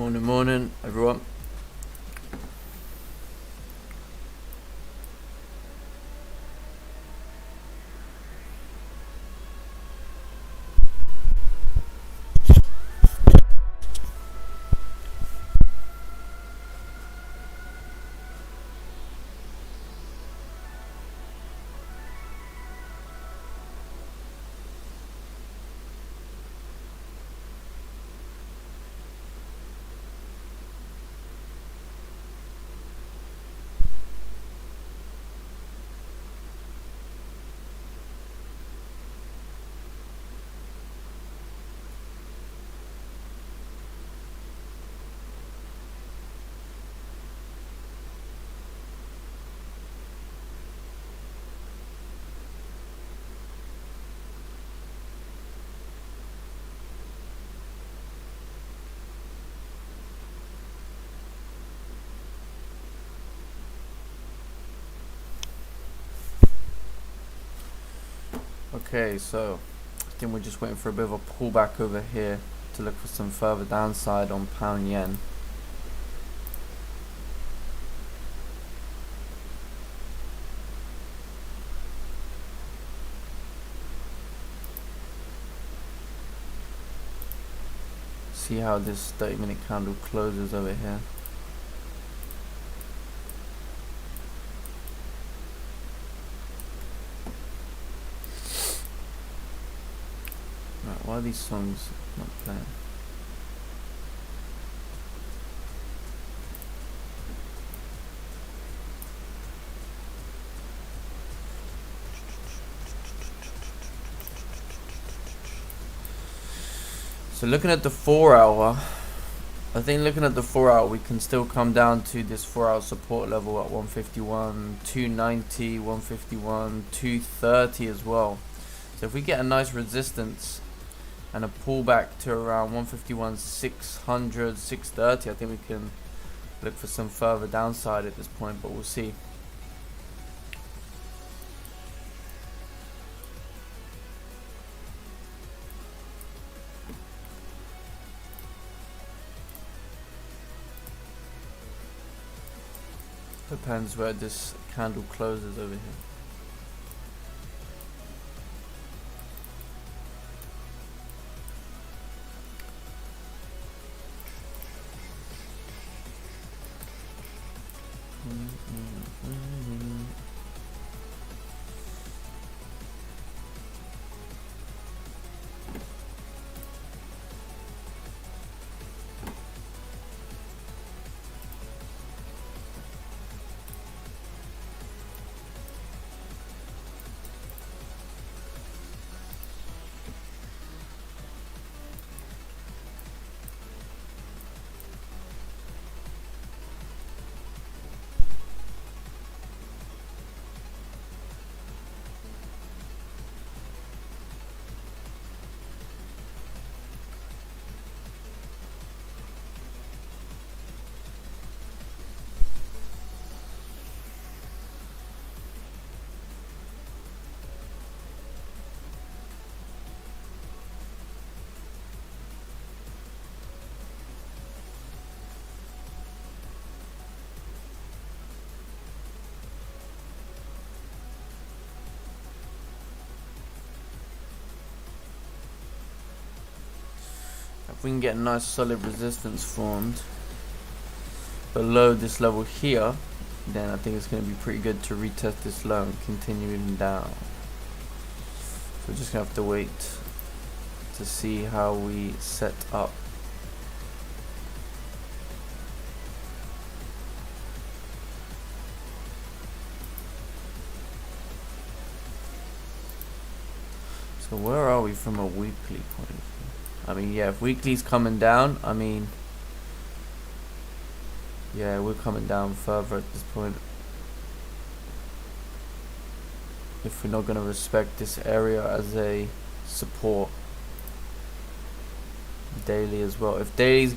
Morning, everyone. Okay, so I think we're just waiting for a bit of a pullback over here to look for some further downside on pound yen. See how this 30-minute candle closes over here. Right, why are these songs not playing? So looking at the 4 hour, I think looking at the 4 hour, we can still come down to this 4 hour support level at 151, 290, 151, 230 as well. So if we get a nice resistance and a pullback to around 151, 600, 630, I think we can look for some further downside at this point, but we'll see. Depends where this candle closes over here. If we can get a nice solid resistance formed below this level here, then I think it's going to be pretty good to retest this low and continue even down. So we're just going to have to wait to see how we set up. So where are we from a weekly point of view? I mean, yeah, if weekly's coming down, I mean, yeah, we're coming down further at this point. If we're not going to respect this area as a support. Daily as well. If daily's...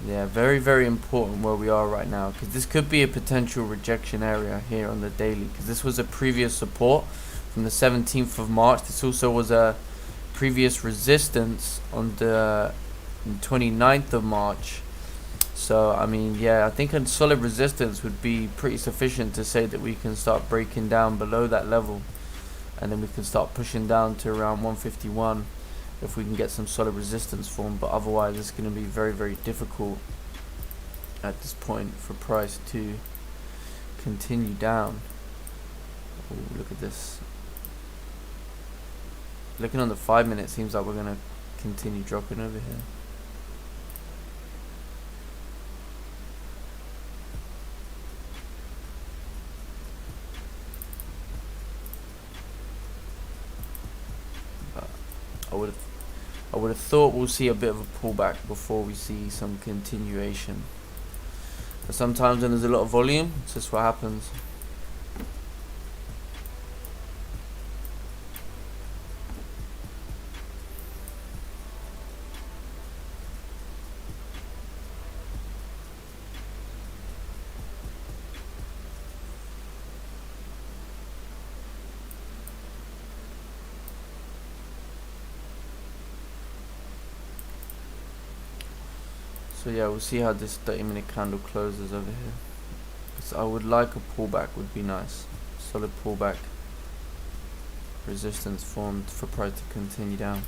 yeah, very, very important where we are right now. Because this could be a potential rejection area here on the daily. Because this was a previous support from the 17th of March. This also was a previous resistance on the 29th of March. So I mean, yeah, I think a solid resistance would be pretty sufficient to say that we can start breaking down below that level, and then we can start pushing down to around 151 if we can get some solid resistance formed. But otherwise it's going to be very, very difficult at this point for price to continue down. Ooh, look at this. Looking on the 5 minute, seems like we're going to continue dropping over here. I would have thought we'll see a bit of a pullback before we see some continuation. But sometimes when there's a lot of volume, it's just what happens. So yeah, we'll see how this 30-minute candle closes over here. So I would like a pullback, would be nice. Solid pullback. Resistance formed for price to continue down.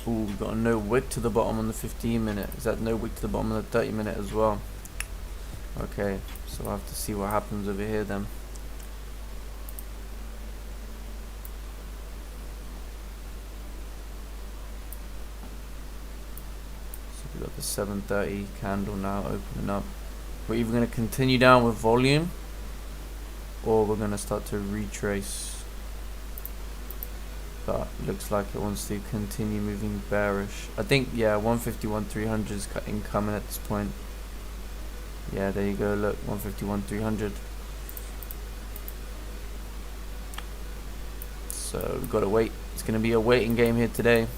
Ooh, we've got a no wick to the bottom on the 15 minute. Is that no wick to the bottom on the 30 minute as well? Okay, so we'll have to see what happens over here then. So we've got the 7:30 candle now opening up. We're either going to continue down with volume, or we're going to start to retrace. But it looks like it wants to continue moving bearish. I think, yeah, 151.300 is incoming at this point. Yeah, there you go, look, 151.300. So we've got to wait. It's going to be a waiting game here today.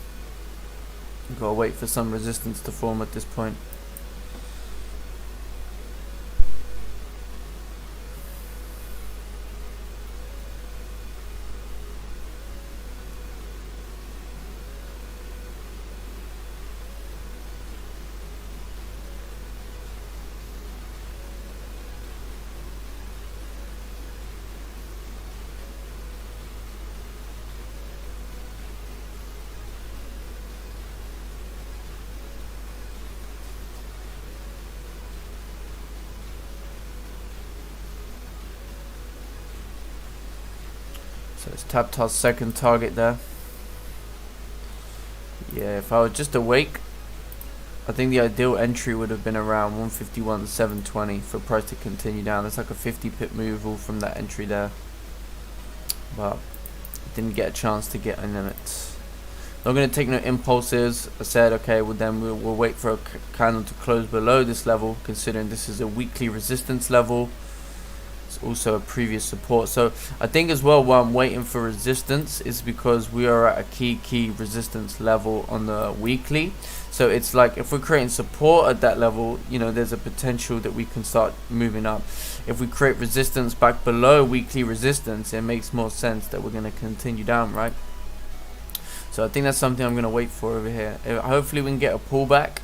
We've got to wait for some resistance to form at this point. So it's tapped our second target there. Yeah, if I was just awake, I think the ideal entry would have been around 151.720 for price to continue down. It's like a 50 pip move all from that entry there. But didn't get a chance to get in it. Not going to take no impulses. I said, okay, well then we'll wait for a candle to close below this level, considering this is a weekly resistance level. It's also a previous support. So I think as well, why I'm waiting for resistance is because we are at a key resistance level on the weekly. So it's like if we're creating support at that level, you know, there's a potential that we can start moving up. If we create resistance back below weekly resistance, it makes more sense that we're going to continue down, right? So I think that's something I'm going to wait for over here. Hopefully we can get a pullback,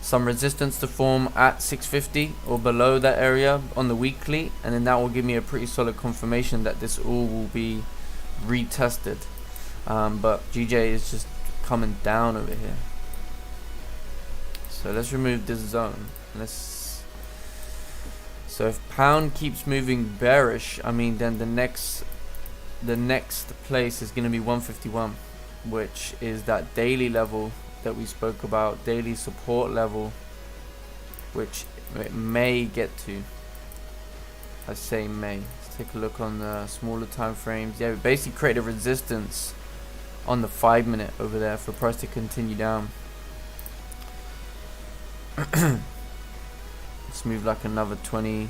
some resistance to form at 650 or below that area on the weekly, and then that will give me a pretty solid confirmation that this all will be retested. But GJ is just coming down over here. So let's remove this zone. So if pound keeps moving bearish, I mean, then the next place is going to be 151, which is that daily level that we spoke about, daily support level, which it may get to. I say may. Let's take a look on the smaller time frames. Yeah, we basically created a resistance on the 5 minute over there for price to continue down. Let's move like another 20.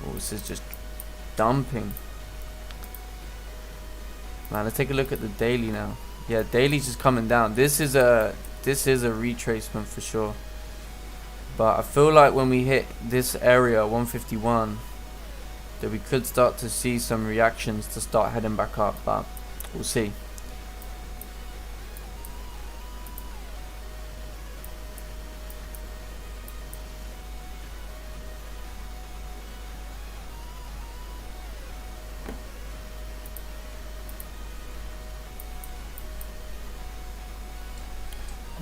Oh, this is just dumping. Man, let's take a look at the daily now. Yeah, daily's just coming down. This is a retracement for sure. But I feel like when we hit this area 151, that we could start to see some reactions to start heading back up, but we'll see.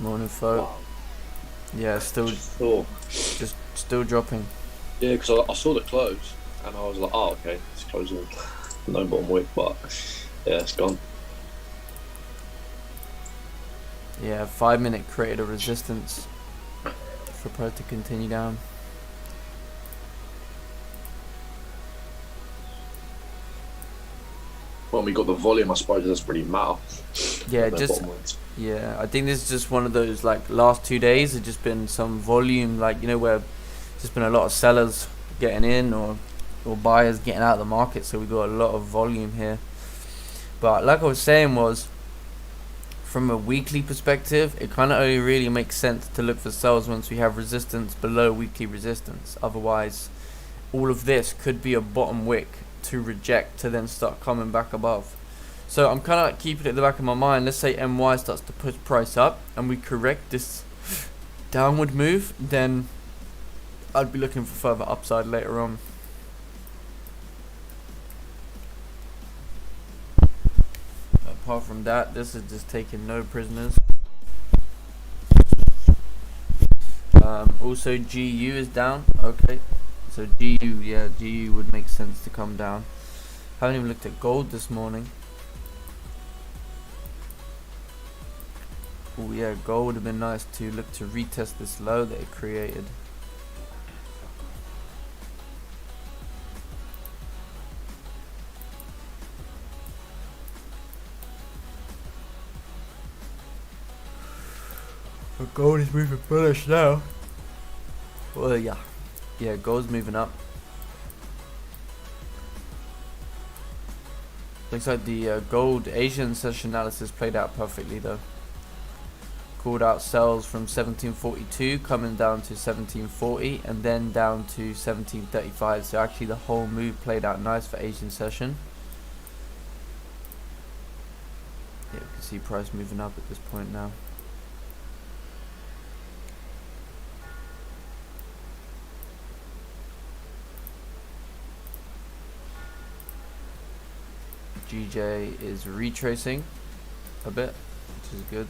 Morning, folk. Wow. Yeah, still still dropping. Yeah, because I saw the close and I was like, oh, okay, it's closing. No bottom wick, but yeah, it's gone. Yeah, 5 minute created a resistance for price to continue down. When we got the volume, I suppose that's pretty matter. Yeah, just yeah. I think this is just one of those like last 2 days have just been some volume, like where just been a lot of sellers getting in or buyers getting out of the market. So we got a lot of volume here. But like I was saying, was from a weekly perspective, it kind of only really makes sense to look for sells once we have resistance below weekly resistance. Otherwise, all of this could be a bottom wick to reject to then start coming back above. So I'm kind of like keeping it at the back of my mind. Let's say MY starts to push price up and we correct this downward move, then I'd be looking for further upside later on. Apart from that, this is just taking no prisoners. Also GU is down. Okay, so GU would make sense to come down. Haven't even looked at gold this morning. Oh yeah, gold would have been nice to look to retest this low that it created. But gold is moving bullish now. Well, yeah, gold's moving up. Looks like the gold Asian session analysis played out perfectly though. Called out sells from 1742 coming down to 1740 and then down to 1735. So actually the whole move played out nice for Asian session. Yeah, we can see price moving up at this point now. GJ is retracing a bit, which is good.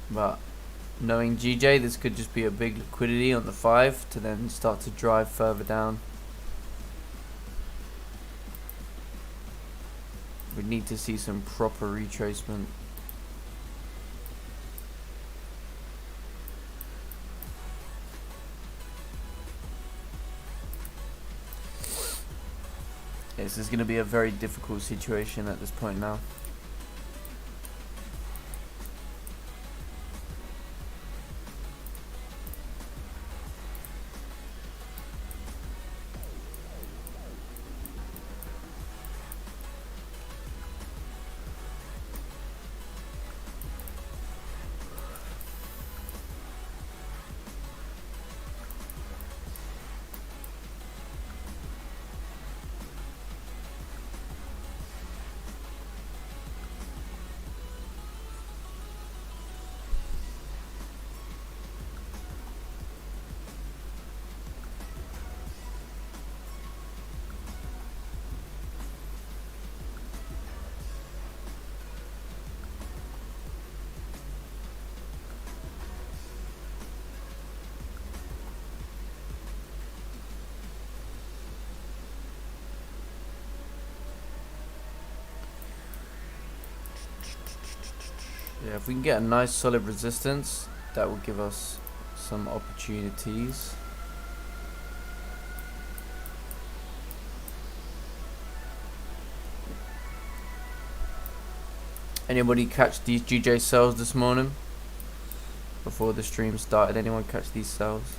But knowing GJ, this could just be a big liquidity on the 5 to then start to drive further down. We need to see some proper retracement. This is going to be a very difficult situation at this point now. Yeah, if we can get a nice solid resistance, that will give us some opportunities. Anybody catch these GJ sells this morning? Before the stream started, anyone catch these sells?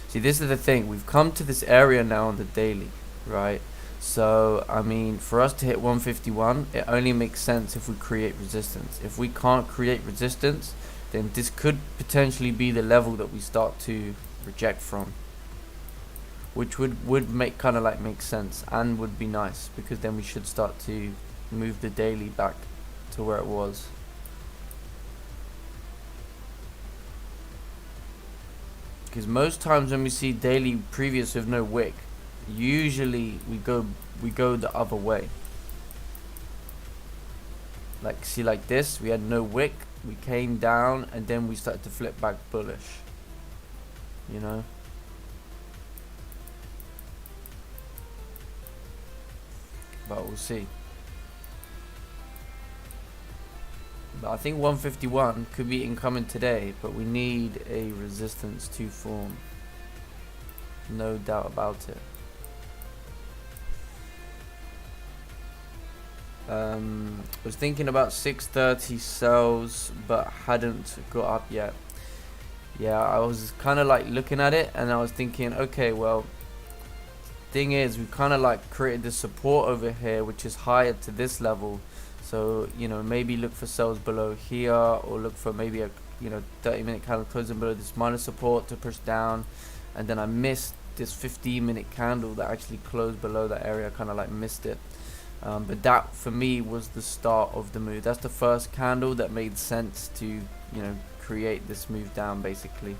See, this is the thing. We've come to this area now on the daily, right? So I mean, for us to hit 151, it only makes sense if we create resistance. If we can't create resistance, then this could potentially be the level that we start to reject from, which would make kind of like make sense and would be nice, because then we should start to move the daily back to where it was. Because most times when we see daily previous with no wick, usually we go the other way. Like, see, like this, we had no wick, we came down, and then we started to flip back bullish, you know. But we'll see. But I think 151 could be incoming today, but we need a resistance to form, no doubt about it. Was thinking about 630 sells, but hadn't got up yet. Yeah, I was kind of like looking at it, and I was thinking, okay, well, thing is, we kind of like created this support over here, which is higher to this level. So, you know, maybe look for sells below here, or look for maybe a, you know, 30-minute candle closing below this minor support to push down. And then I missed this 15-minute candle that actually closed below that area. I kind of like missed it. But that for me was the start of the move. That's the first candle that made sense to, you know, create this move down basically.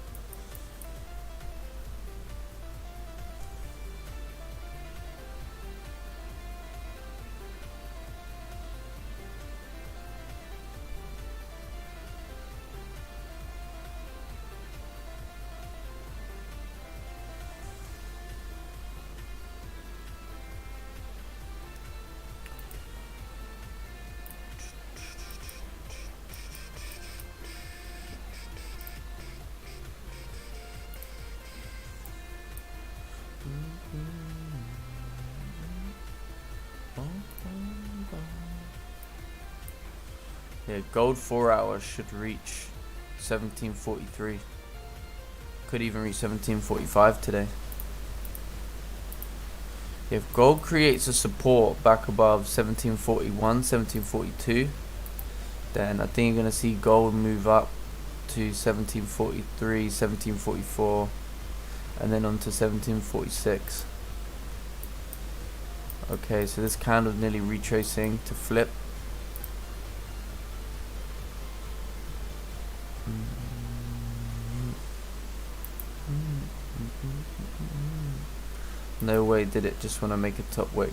Yeah, gold 4 hours should reach 1743. Could even reach 1745 today. If gold creates a support back above 1741, 1742, then I think you're going to see gold move up to 1743, 1744, and then on to 1746. Okay, so this candle is nearly retracing to flip. No way did it just want to make a top wick.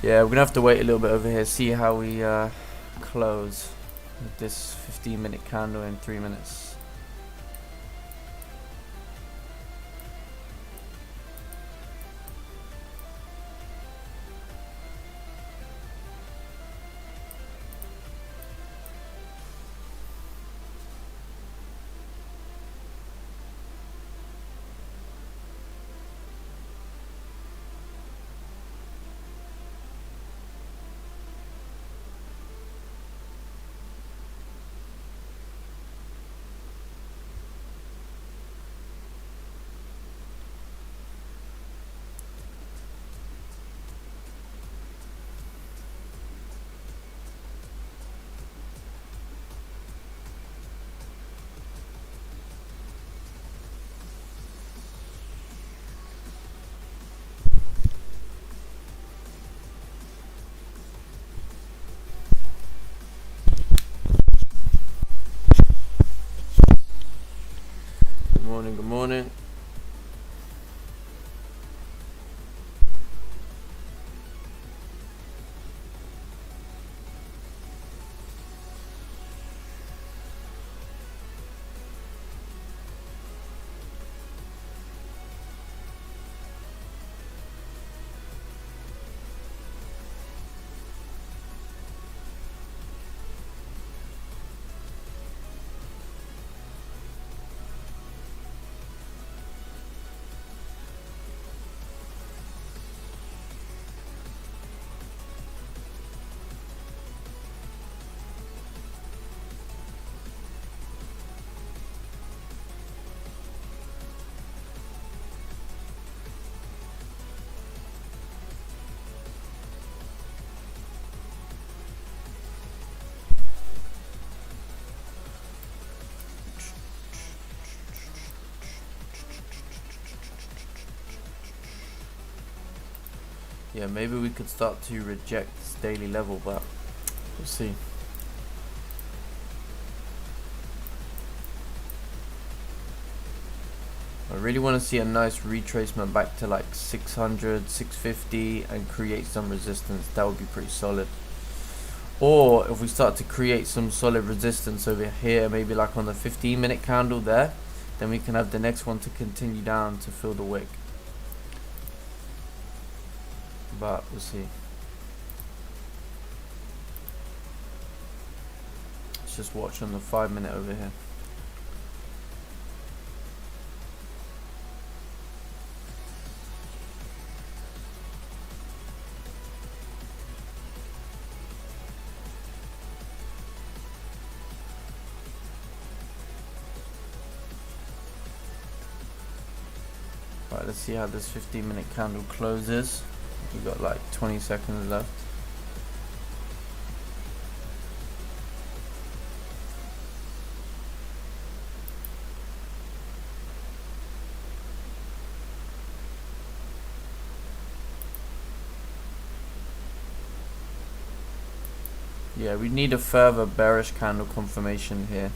Yeah, we're gonna have to wait a little bit over here, see how we close with this 15-minute candle in 3 minutes. yeah, maybe we could start to reject this daily level, but we'll see. I really want to see a nice retracement back to like 600, 650 and create some resistance. That would be pretty solid. Or if we start to create some solid resistance over here, maybe like on the 15-minute candle there, then we can have the next one to continue down to fill the wick. But we'll see. Let's just watch on the 5-minute over here. Right, let's see how this 15-minute candle closes. We've got like 20 seconds left. Yeah, we need a further bearish candle confirmation here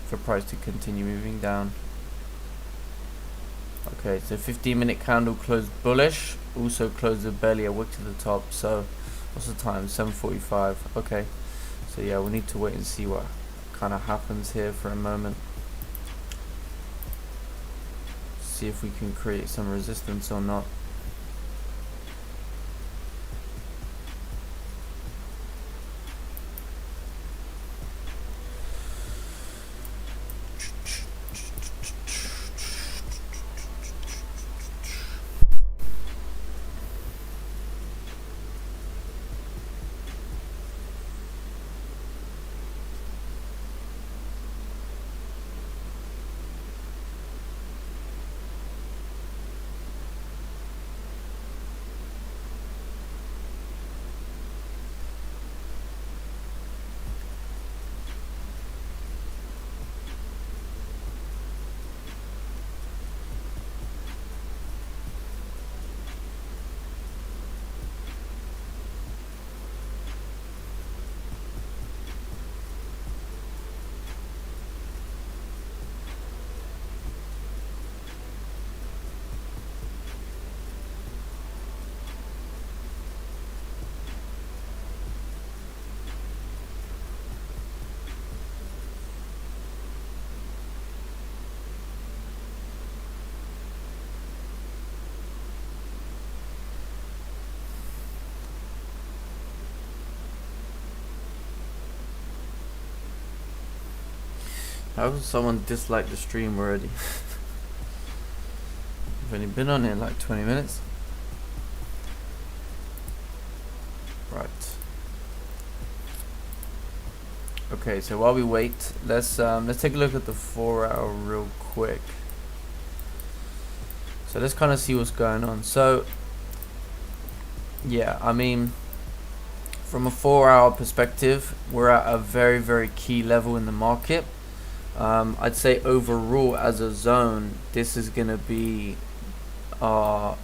for price to continue moving down. Okay, so 15-minute candle closed bullish, also closed the belly a wick to the top. So what's the time? 7:45. Okay, so yeah, we need to wait and see what kind of happens here for a moment. See if we can create some resistance or not. How can someone dislike the stream already? I've only been on here like 20 minutes. Right. Okay, so while we wait, let's take a look at the 4-hour real quick. So let's kind of see what's going on. So yeah, I mean, from a 4-hour perspective, we're at a very, very key level in the market. I'd say overall as a zone, this is going to be our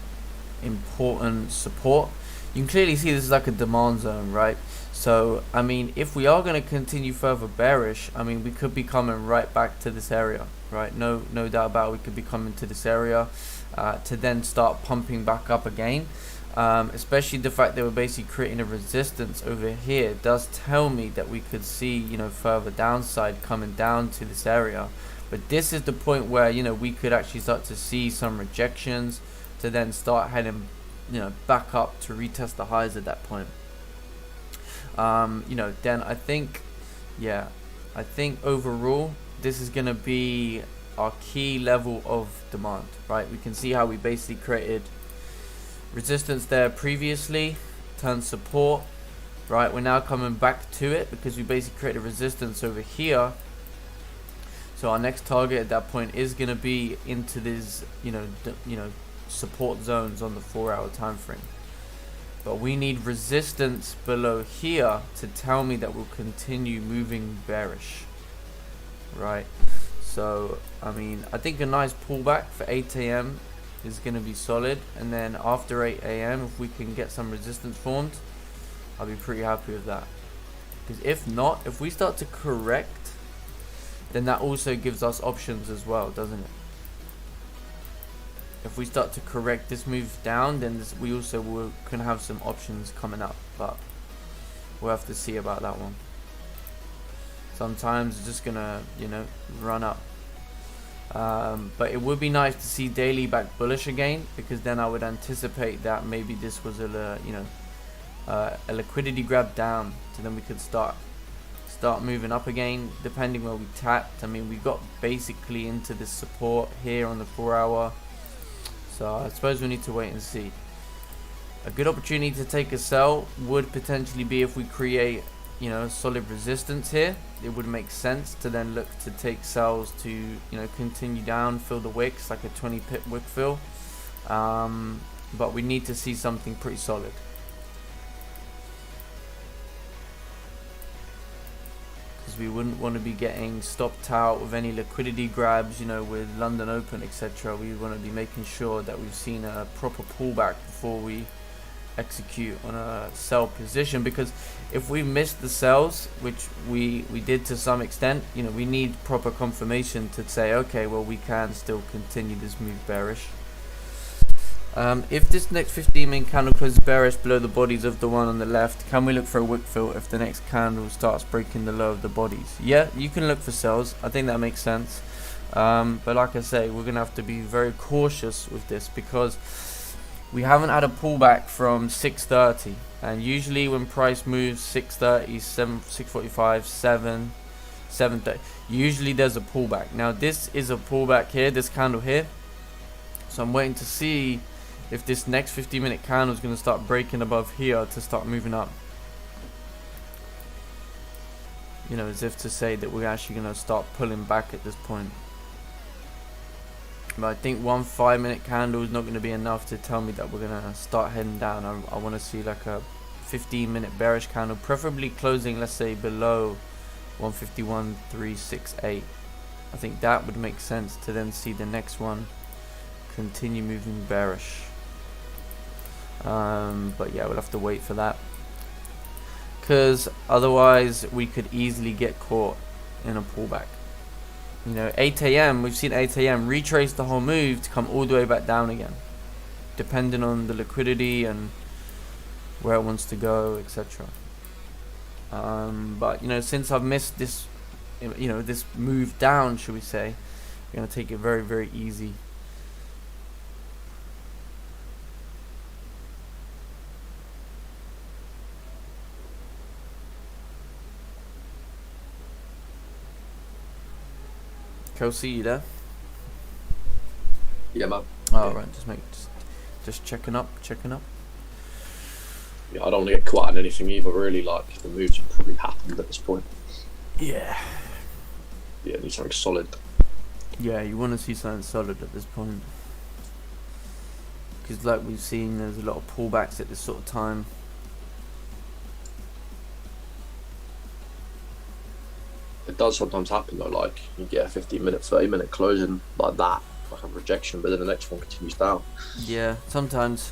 important support. You can clearly see this is like a demand zone, right? So I mean, if we are going to continue further bearish, I mean, we could be coming right back to this area, right? No doubt about it. We could be coming to this area to then start pumping back up again. Especially the fact that we're basically creating a resistance over here does tell me that we could see, you know, further downside coming down to this area. But this is the point where, you know, we could actually start to see some rejections to then start heading, you know, back up to retest the highs at that point. You know, then I think, yeah, I think overall this is going to be our key level of demand, right? We can see how we basically created resistance there previously, turned support, right? We're now coming back to it because we basically created resistance over here. So our next target at that point is going to be into these, you know, support zones on the 4-hour time frame. But we need resistance below here to tell me that we'll continue moving bearish, right? So I mean, I think a nice pullback for 8 AM is going to be solid, and then after 8 a.m. if we can get some resistance formed, I'll be pretty happy with that. Because if not, if we start to correct, then that also gives us options as well, doesn't it? If we start to correct this move down, then we also can have some options coming up, but we'll have to see about that one. Sometimes it's just gonna, you know, run up. But it would be nice to see daily back bullish again, because then I would anticipate that maybe this was a liquidity grab down, so then we could start moving up again, depending where we tapped. I mean, we got basically into this support here on the 4 hour, so I suppose we need to wait and see. A good opportunity to take a sell would potentially be if we create, you know, solid resistance here. It would make sense to then look to take sells to, you know, continue down, fill the wicks, like a 20 pip wick fill. But we need to see something pretty solid. Because we wouldn't want to be getting stopped out with any liquidity grabs, you know, with London Open, etc. We want to be making sure that we've seen a proper pullback before we execute on a sell position, because if we miss the sells, which we did to some extent, you know, we need proper confirmation to say, okay, well, we can still continue this move bearish. If this next 15-minute candle closes bearish below the bodies of the one on the left, can we look for a wick fill if the next candle starts breaking the low of the bodies? Yeah, you can look for sells. I think that makes sense. But like I say, we're gonna have to be very cautious with this, because we haven't had a pullback from 6:30, and usually when price moves 6:30, 6:45, 7:30, usually there's a pullback. Now this is a pullback here, this candle here, so I'm waiting to see if this next 15-minute candle is going to start breaking above here to start moving up. You know, as if to say that we're actually going to start pulling back at this point. But I think one 5-minute candle is not going to be enough to tell me that we're going to start heading down. I want to see like a 15-minute bearish candle, preferably closing, let's say, below 151.368. I think that would make sense to then see the next one continue moving bearish. But yeah, we'll have to wait for that, because otherwise we could easily get caught in a pullback. You know, 8 a.m. we've seen 8 a.m. retrace the whole move to come all the way back down again, depending on the liquidity and where it wants to go, etc. But you know, since I've missed this, you know, this move down, should we say, we're gonna take it very, very easy. Kelsey, you there? Yeah, man. Oh, Yeah. right, just checking up. Yeah, I don't want to get caught in anything either, really. Like, the moves have probably happened at this point. Yeah. Yeah, need something solid. Yeah, you want to see something solid at this point, because like we've seen, there's a lot of pullbacks at this sort of time. It does sometimes happen though, like you get a 15-minute, 30-minute closing like that, like a rejection, but then the next one continues down. Yeah, sometimes,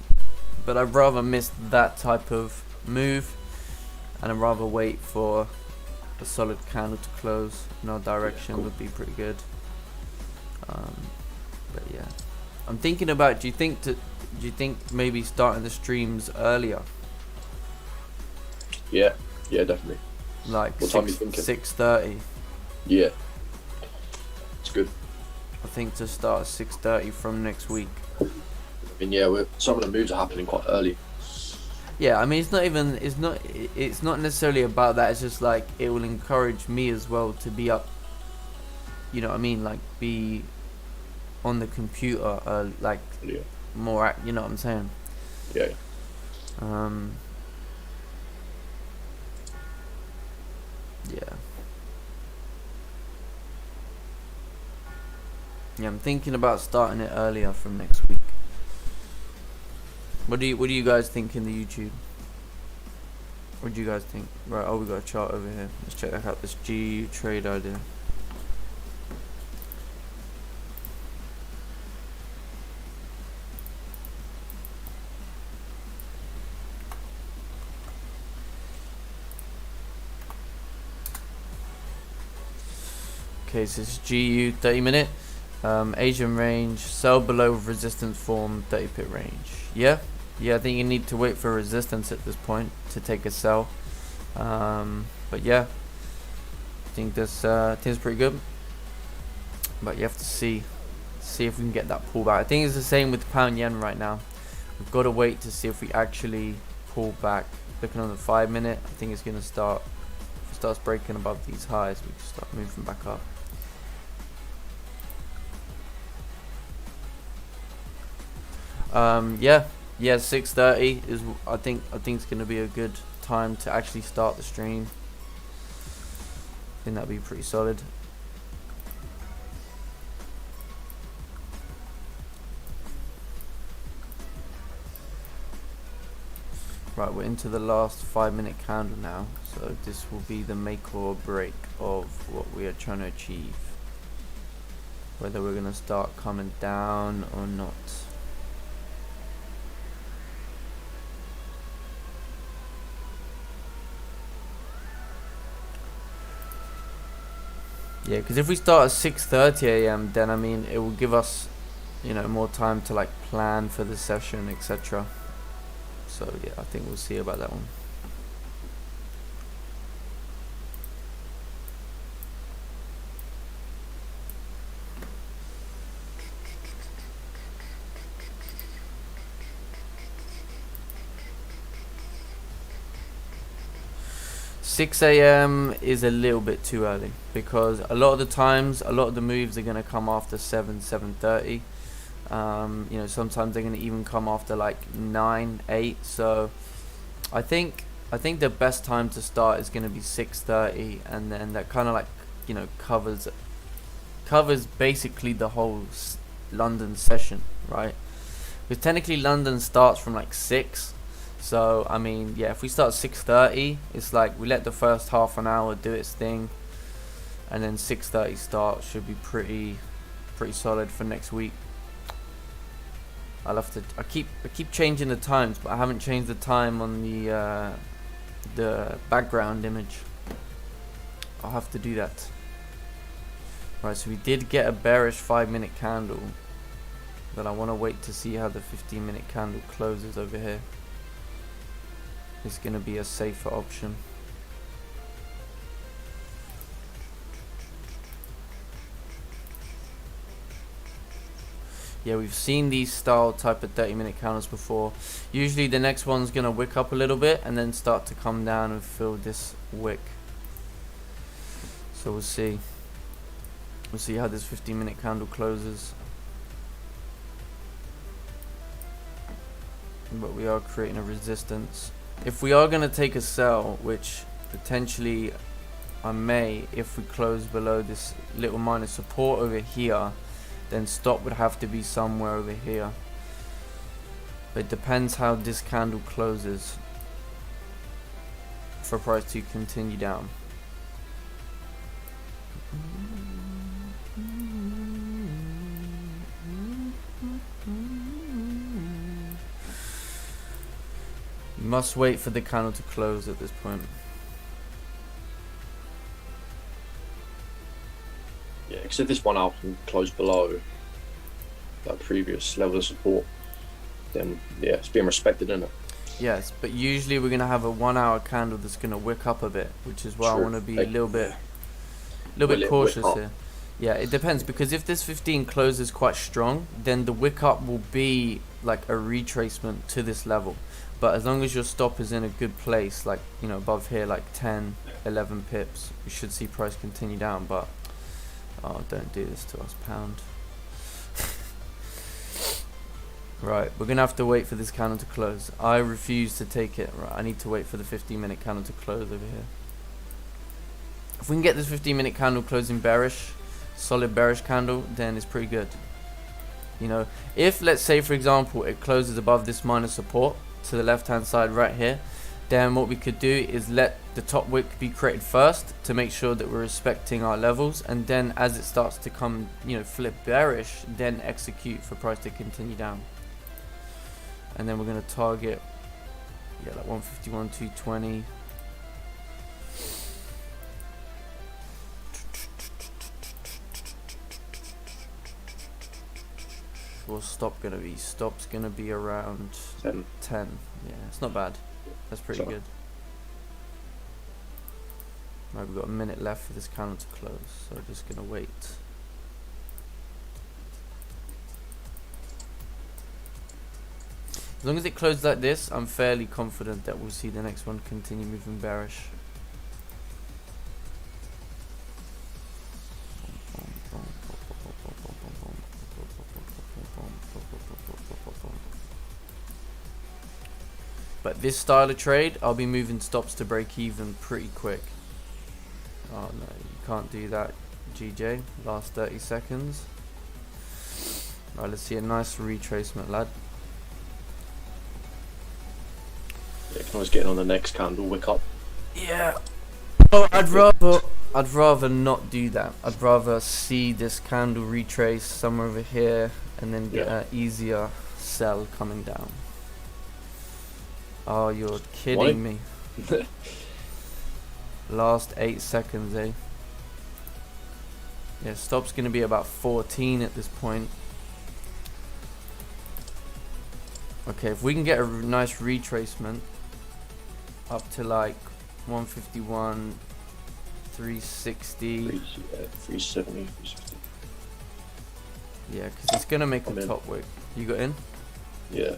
but I'd rather miss that type of move, and I'd rather wait for a solid candle to close in our direction. Cool. Would be pretty good. But yeah, I'm thinking about, do you think maybe starting the streams earlier? Yeah, definitely. Like what time are you thinking? 6:30. Yeah, it's good. I think to start at 6:30 from next week. I mean, yeah, some of the moves are happening quite early. Yeah, I mean, it's not necessarily about that. It's just like it will encourage me as well to be up. You know what I mean? Like be on the computer, like more. You know what I'm saying? Yeah. Yeah, I'm thinking about starting it earlier from next week. What do you guys think in the YouTube? What do you guys think? Right, oh, we got a chart over here. Let's check out this GU trade idea. Okay, so it's GU 30 minute. Asian range, sell below resistance form, 30 pip range. Yeah, I think you need to wait for resistance at this point to take a sell. But yeah, I think this is pretty good. But you have to see if we can get that pullback. I think it's the same with pound yen right now. We've got to wait to see if we actually pull back. Looking on the 5 minute, I think it's going to start. If it starts breaking above these highs, we can start moving back up. Yeah, 6:30 is. I think it's going to be a good time to actually start the stream. I think that'll be pretty solid. Right, we're into the last 5 minute candle now, so this will be the make or break of what we are trying to achieve. Whether we're going to start coming down or not. Yeah, because if we start at 6:30 AM, then I mean it will give us, more time to like plan for the session, etc. So yeah, I think we'll see about that one. $6 AM is a little bit too early because a lot of the times, a lot of the moves are going to come after 7:30. Sometimes they're going to even come after like 9, 8. So I think the best time to start is going to be 6:30, and then that kind of like covers basically the whole London session, right? Because technically London starts from like 6. So I mean, yeah, if we start 6:30, it's like we let the first half an hour do its thing, and then 6:30 start should be pretty solid for next week. I'll have to. I keep changing the times, but I haven't changed the time on the background image. I'll have to do that. Right, so we did get a bearish 5 minute candle, but I want to wait to see how the 15 minute candle closes over here. It's going to be a safer option. Yeah, we've seen these style type of 30 minute candles before. Usually the next one's going to wick up a little bit and then start to come down and fill this wick. So we'll see. We'll see how this 15 minute candle closes. But we are creating a resistance. If we are going to take a sell, which potentially I may, if we close below this little minor support over here, then stop would have to be somewhere over here. But it depends how this candle closes for price to continue down. You must wait for the candle to close at this point. Yeah, because if this one out can close below that previous level of support, then yeah, it's being respected, isn't it? Yes, but usually we're gonna have a 1 hour candle that's gonna wick up a bit, which is why I want to be a little bit cautious here. Yeah, it depends, because if this 15 closes quite strong, then the wick up will be like a retracement to this level. But as long as your stop is in a good place, like above here, like 10, 11 pips, we should see price continue down. But oh, don't do this to us, pound. Right, we're gonna have to wait for this candle to close. I refuse to take it. Right, I need to wait for the 15 minute candle to close over here. If we can get this 15 minute candle closing bearish, solid bearish candle, then it's pretty good. If let's say for example it closes above this minor support to the left hand side right here, then what we could do is let the top wick be created first to make sure that we're respecting our levels, and then as it starts to come flip bearish, then execute for price to continue down. And then we're going to target like 151, 220. what's stop gonna be? Stop's gonna be around 10. 10. Yeah, it's not bad. That's pretty So, good. Right, we've got a minute left for this candle to close, so we're just gonna wait. As long as it closes like this, I'm fairly confident that we'll see the next one continue moving bearish. But this style of trade, I'll be moving stops to break even pretty quick. Oh no, you can't do that, GJ. Last 30 seconds. Right, let's see a nice retracement, lad. yeah, can always get on the next candle, wick up. Yeah. Oh, I'd rather not do that. I'd rather see this candle retrace somewhere over here and then get an easier sell coming down. Oh, you're kidding me. Last 8 seconds, eh? Yeah, stop's gonna be about 14 at this point. Okay, if we can get a nice retracement up to like 151, 360. 370, 360. Yeah, because it's gonna make a top wick. You got in? Yeah.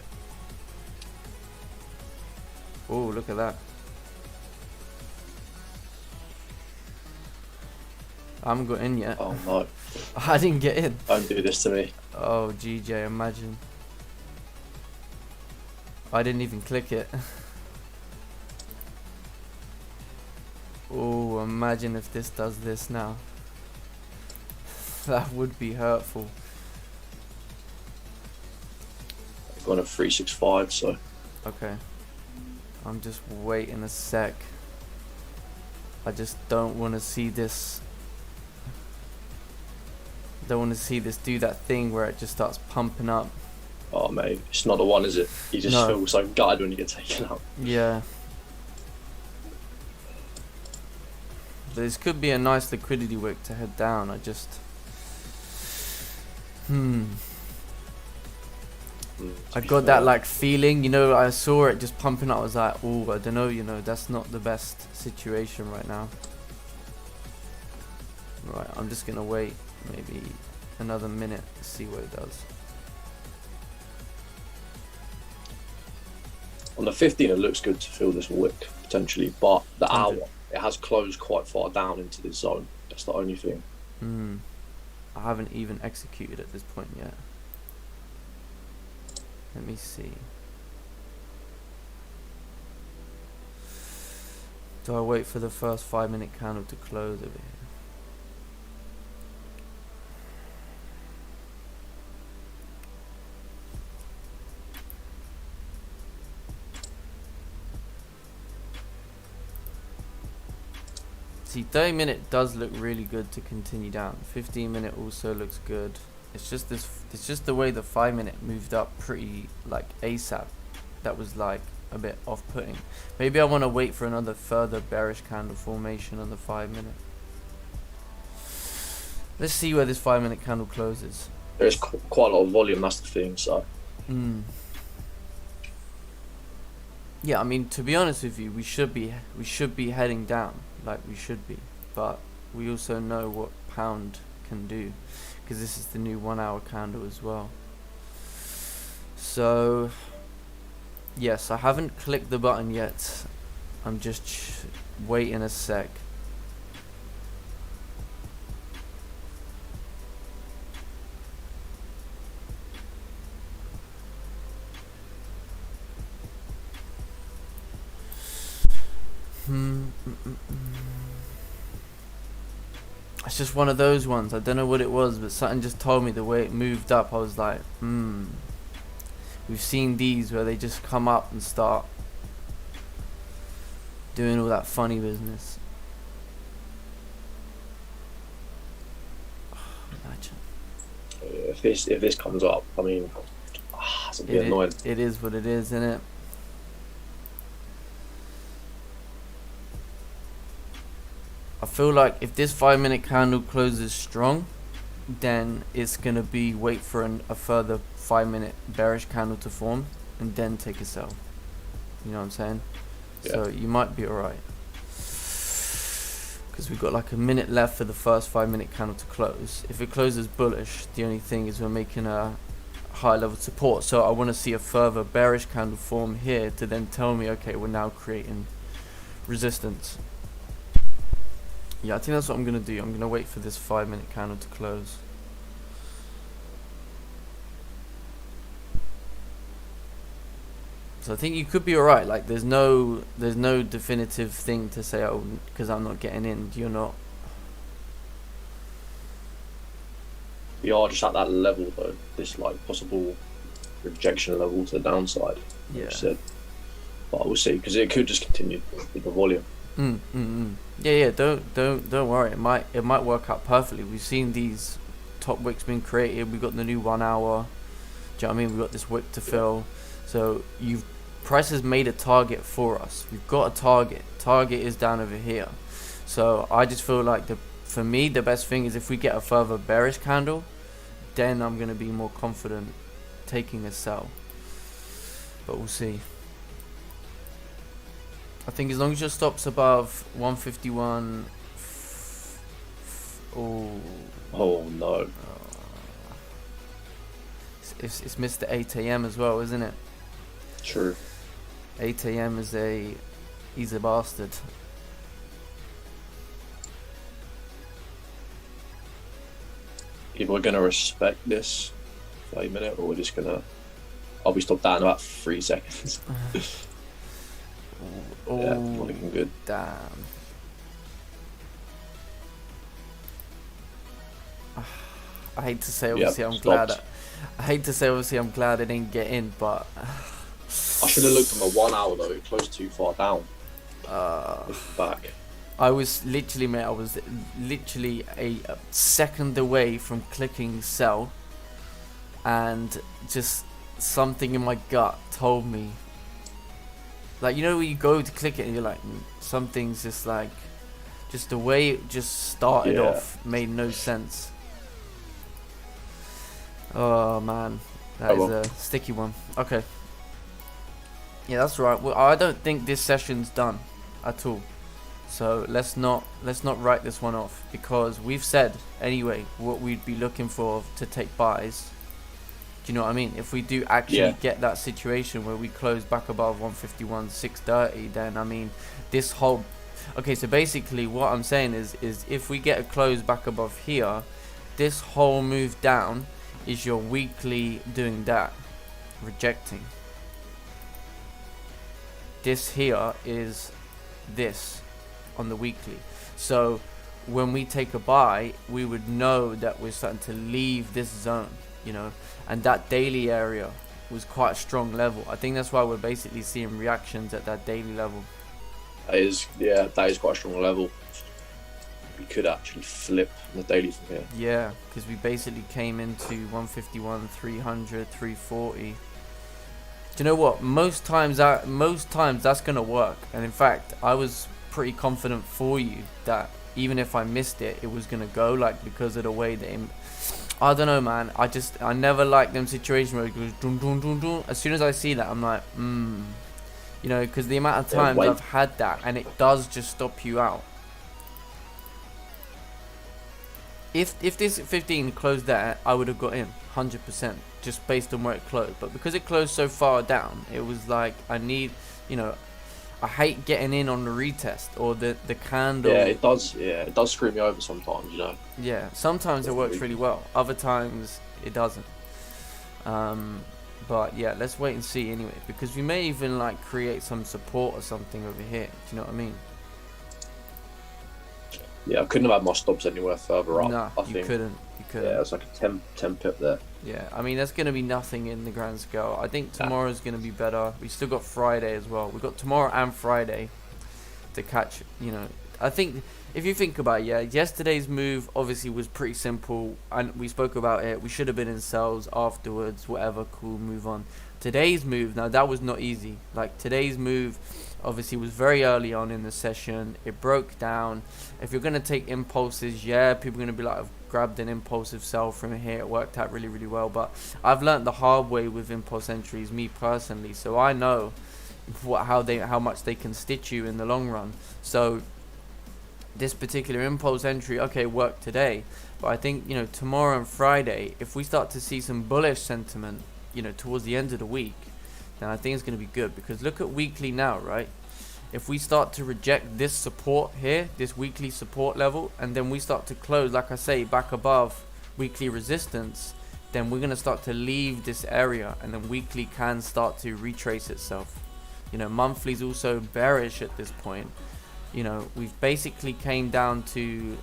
Oh, look at that. I haven't got in yet. Oh no. I didn't get in. Don't do this to me. Oh, GJ, imagine. I didn't even click it. Oh, imagine if this does this now. That would be hurtful. I've gone at 365, so. Okay. I'm just waiting a sec. I just don't want to see this. Don't want to see this do that thing where it just starts pumping up. Oh mate, it's not the one, is it? You just feel so gutted when you get taken out. Yeah. This could be a nice liquidity wick to head down. I just... I got that like feeling, you know, I saw it just pumping up. I was like, oh, I don't know, you know, that's not the best situation right now. Right, I'm just going to wait maybe another minute to see what it does. On the 15, it looks good to feel this wick, potentially, but the hour, it has closed quite far down into this zone. That's the only thing. I haven't even executed at this point yet. Let me see. Do I wait for the first 5-minute candle to close over here? See, 30-minute does look really good to continue down. 15-minute also looks good. It's just this. It's just the way the 5-minute moved up pretty like ASAP. That was like a bit off-putting. Maybe I want to wait for another further bearish candle formation on the 5-minute. Let's see where this 5-minute candle closes. There's quite a lot of volume. That's the thing. So. Yeah, I mean, to be honest with you, we should be heading down, like we should be, but we also know what pound can do, because this is the new 1-hour candle as well. So yes, I haven't clicked the button yet. I'm just waiting a sec. It's just one of those ones. I don't know what it was, but something just told me the way it moved up. I was like, We've seen these where they just come up and start doing all that funny business. Imagine. If this comes up, I mean, it's a bit annoying. It is what it is, isn't it? I feel like if this 5-minute candle closes strong, then it's going to be wait for a further 5-minute bearish candle to form and then take a sell. You know what I'm saying? Yeah. So you might be alright. Because we've got like a minute left for the first 5-minute candle to close. If it closes bullish, the only thing is we're making a high level support. So I want to see a further bearish candle form here to then tell me, okay, we're now creating resistance. Yeah, I think that's what I'm going to do. I'm going to wait for this 5-minute candle to close. So I think you could be alright. Like there's no definitive thing to say, oh, because I'm not getting in, you're not. We are just at that level though, this like possible rejection level to the downside. Yeah. You said. But we'll see, because it could just continue with the volume. Yeah. Don't worry. It might work out perfectly. We've seen these top wicks being created. We've got the new 1 hour. Do you know what I mean? We've got this wick to fill. So price has made a target for us. We've got a target. Target is down over here. So I just feel like for me the best thing is if we get a further bearish candle, then I'm gonna be more confident taking a sell. But we'll see. I think as long as your stop's above 151. Oh no. It's Mr. 8 a.m. as well, isn't it? True. 8 a.m. he's a bastard. Either we're gonna respect this 5-minute, or we're just gonna. I'll be stopped down in about 3 seconds. Yeah, not looking good. Damn. I hate to say, obviously, I'm glad. I hate to say, obviously, I'm glad I didn't get in, but. I should have looked on the 1 hour though. It closed too far down. Back. I was literally, mate. I was literally a second away from clicking sell, and just something in my gut told me. Like, you know, when you go to click it and you're like, something's just like, just the way it just started off made no sense. Oh man, that is a sticky one. Okay. Yeah, that's right. Well, I don't think this session's done at all. So let's not write this one off, because we've said anyway what we'd be looking for to take buys. Do you know what I mean? If we do actually get that situation where we close back above 151.630, then I mean this whole. Okay, so basically what I'm saying is if we get a close back above here, this whole move down is your weekly doing that, rejecting. This here is this on the weekly. So when we take a buy, we would know that we're starting to leave this zone, you know, and that daily area was quite a strong level. I think that's why we're basically seeing reactions at that daily level. That is quite a strong level. We could actually flip the daily from here. Yeah, because we basically came into 151, 300, 340. Do you know what? Most times that's gonna work. And in fact, I was pretty confident for you that even if I missed it, it was gonna go, like, because of the way that I don't know, man. I never like them situations where it goes dun dun dun dun. As soon as I see that, I'm like, you know, because the amount of times I've had that, and it does just stop you out. If this 15 closed there, I would have got in 100%, just based on where it closed. But because it closed so far down, it was like I need, you know, I hate getting in on the retest or the candle. Yeah, it does. Yeah, it does screw me over sometimes, you know. Yeah, sometimes it works really well. Other times it doesn't. But yeah, let's wait and see anyway, because we may even like create some support or something over here. Do you know what I mean? Yeah, I couldn't have had my stops anywhere further up. No, you couldn't. Yeah, it's like a 10 pip there. Yeah, I mean, there's going to be nothing in the grand scale. I think tomorrow's going to be better. We still got Friday as well. We've got tomorrow and Friday to catch, you know. I think, if you think about it, yeah, yesterday's move obviously was pretty simple, and we spoke about it. We should have been in sells afterwards, whatever, cool, move on. Today's move, now that was not easy. Like, today's move, Obviously, it was very early on in the session. It broke down. If you're going to take impulses, yeah, people are going to be like, I've grabbed an impulsive sell from here. It worked out really, really well. But I've learned the hard way with impulse entries, me personally. So I know how much they can stitch you in the long run. So this particular impulse entry, okay, worked today. But I think, tomorrow and Friday, if we start to see some bullish sentiment, towards the end of the week, then I think it's going to be good. Because look at weekly now, right? If we start to reject this support here, this weekly support level, and then we start to close, like I say, back above weekly resistance, then we're going to start to leave this area, and then weekly can start to retrace itself. Monthly's also bearish at this point. We've basically came down to,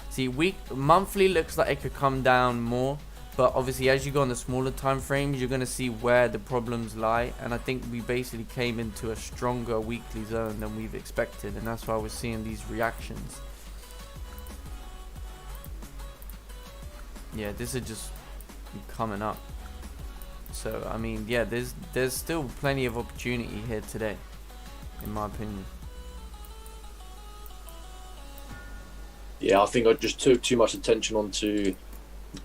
see, monthly looks like it could come down more. But obviously, as you go on the smaller time frames, you're going to see where the problems lie. And I think we basically came into a stronger weekly zone than we've expected. And that's why we're seeing these reactions. Yeah, this is just coming up. So, I mean, yeah, there's still plenty of opportunity here today, in my opinion. Yeah, I think I just took too much attention onto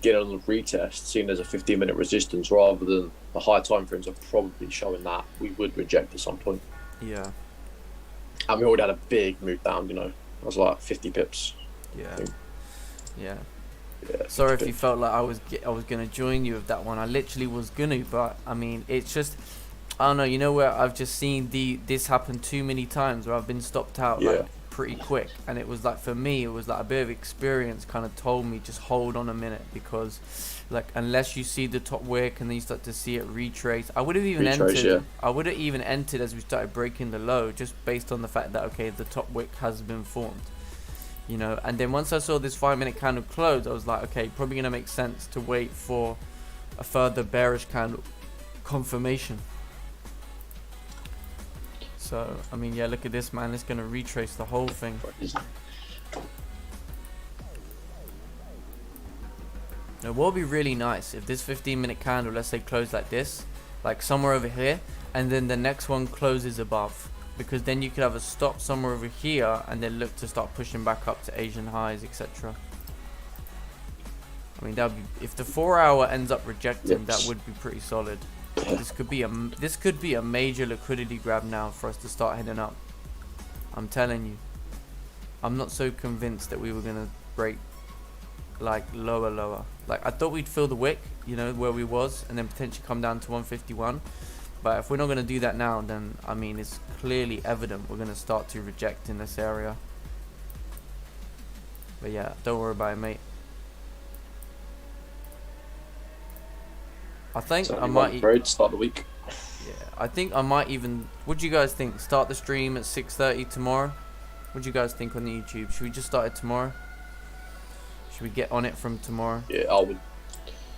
getting on the retest, seeing there's a 15-minute resistance, rather than the high time frames are probably showing that we would reject at some point. Yeah. And we already had a big move down, It was like 50 pips. Yeah. Yeah. Yeah. Sorry if you felt like I was gonna join you with that one. I literally was gonna, but I mean, it's just, I don't know. Where I've just seen this happen too many times, where I've been stopped out like pretty quick, and it was like, for me, it was like a bit of experience kind of told me, just hold on a minute, because like, unless you see the top wick and then you start to see it retrace, I would have even entered as we started breaking the low, just based on the fact that, okay, the top wick has been formed, and then once I saw this 5-minute candle close, I was like, okay, probably gonna make sense to wait for a further bearish candle confirmation. So, I mean, yeah, look at this, man. It's going to retrace the whole thing. Now, what would be really nice if this 15-minute candle, let's say, closed like this, like somewhere over here, and then the next one closes above. Because then you could have a stop somewhere over here, and then look to start pushing back up to Asian highs, etc. I mean, that would be, if the 4-hour ends up rejecting, that would be pretty solid. This could be a major liquidity grab now for us to start heading up. I'm telling you. I'm not so convinced that we were gonna break like lower. Like, I thought we'd fill the wick, where we was, and then potentially come down to 151. But if we're not gonna do that now, then I mean, it's clearly evident we're gonna start to reject in this area. But yeah, don't worry about it, mate. I think I might start the week. Yeah, I think I might even. What do you guys think? Start the stream at 6:30 tomorrow. What do you guys think on the YouTube? Should we just start it tomorrow? Should we get on it from tomorrow? Yeah, I would.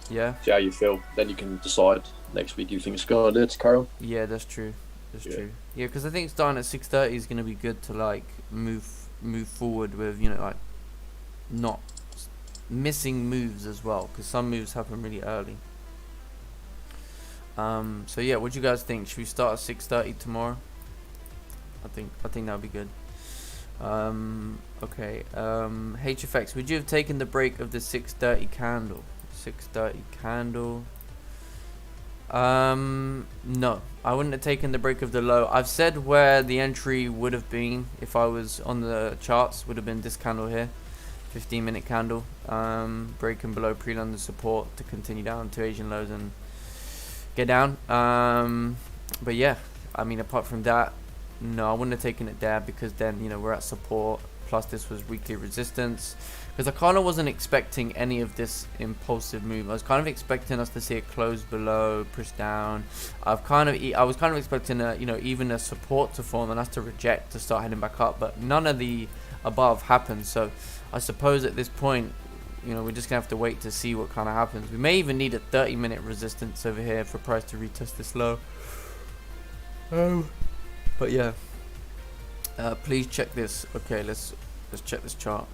Yeah. See how you feel. Then you can decide next week. You think it's going to carry on? Yeah, that's true. That's true. Yeah, because I think starting at 6:30 is going to be good to like move forward with, like not missing moves as well, because some moves happen really early. So yeah, what do you guys think? Should we start at 6:30 tomorrow? I think that'll be good. Okay. HFX, would you have taken the break of the 6:30 candle? 6:30 candle. No, I wouldn't have taken the break of the low. I've said where the entry would have been if I was on the charts. Would have been this candle here, 15-minute candle. Breaking below pre-London support to continue down to Asian lows and get down. But yeah, I mean, apart from that, no, I wouldn't have taken it there, because then we're at support, plus this was weekly resistance, because I kind of wasn't expecting any of this impulsive move. I was kind of expecting us to see it close below, push down. I was kind of expecting even a support to form and us to reject to start heading back up, but none of the above happened. So I suppose at this point, we're just gonna have to wait to see what kind of happens. We may even need a 30-minute resistance over here for price to retest this low. But yeah, please check this. Okay, let's check this chart.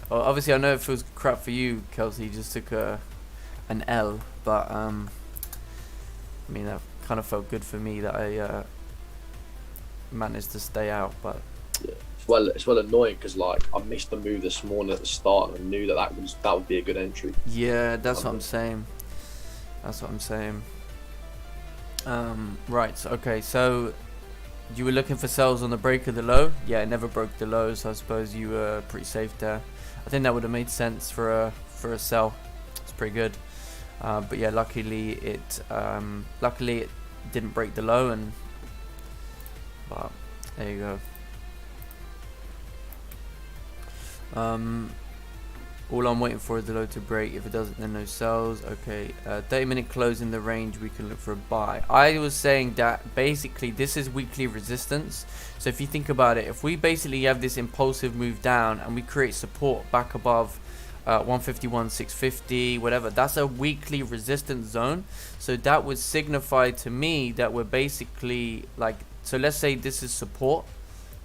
Obviously, I know it feels crap for you, Kelsey. You just took a an L, but I mean that kind of felt good for me that I managed to stay out. But yeah, it's well annoying because like I missed the move this morning at the start and I knew that would be a good entry. yeah, that's what I'm saying. Right, so, okay, so you were looking for sells on the break of the low. Yeah, it never broke the low, so I suppose you were pretty safe there. I think that would have made sense for a sell. It's pretty good. But yeah, luckily it didn't break the low, and but there you go. All I'm waiting for is the low to break. If it doesn't, then no sells. Okay, 30-minute close in the range, we can look for a buy. I was saying that basically this is weekly resistance. So if you think about it, if we basically have this impulsive move down and we create support back above 151, 650, whatever, that's a weekly resistance zone. So that would signify to me that we're basically like, so let's say this is support,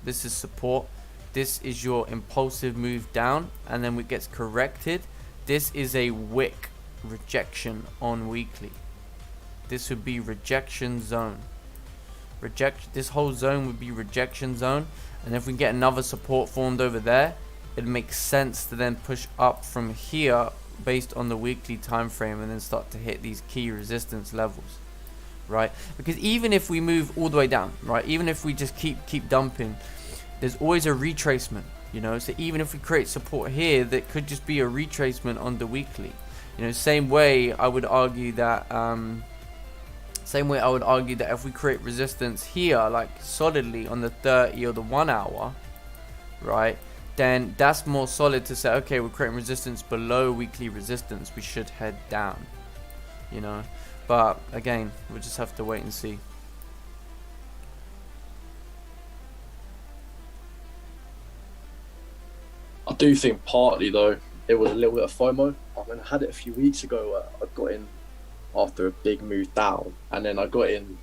this is support, this is your impulsive move down, and then it gets corrected. This is a wick rejection on weekly. This would be rejection zone. This whole zone would be rejection zone, and if we get another support formed over there, it makes sense to then push up from here based on the weekly time frame and then start to hit these key resistance levels, right? Because even if we move all the way down, right, even if we just keep dumping, there's always a retracement, you know. So even if we create support here, that could just be a retracement on the weekly, you know. Same way I would argue that if we create resistance here, like solidly on the 30 or the 1 hour, right, then that's more solid to say, okay, we're creating resistance below weekly resistance, we should head down, you know. But again, we'll just have to wait and see. I do think partly though it was a little bit of FOMO. I mean, I had it a few weeks ago where I got in after a big move down, and then I got in,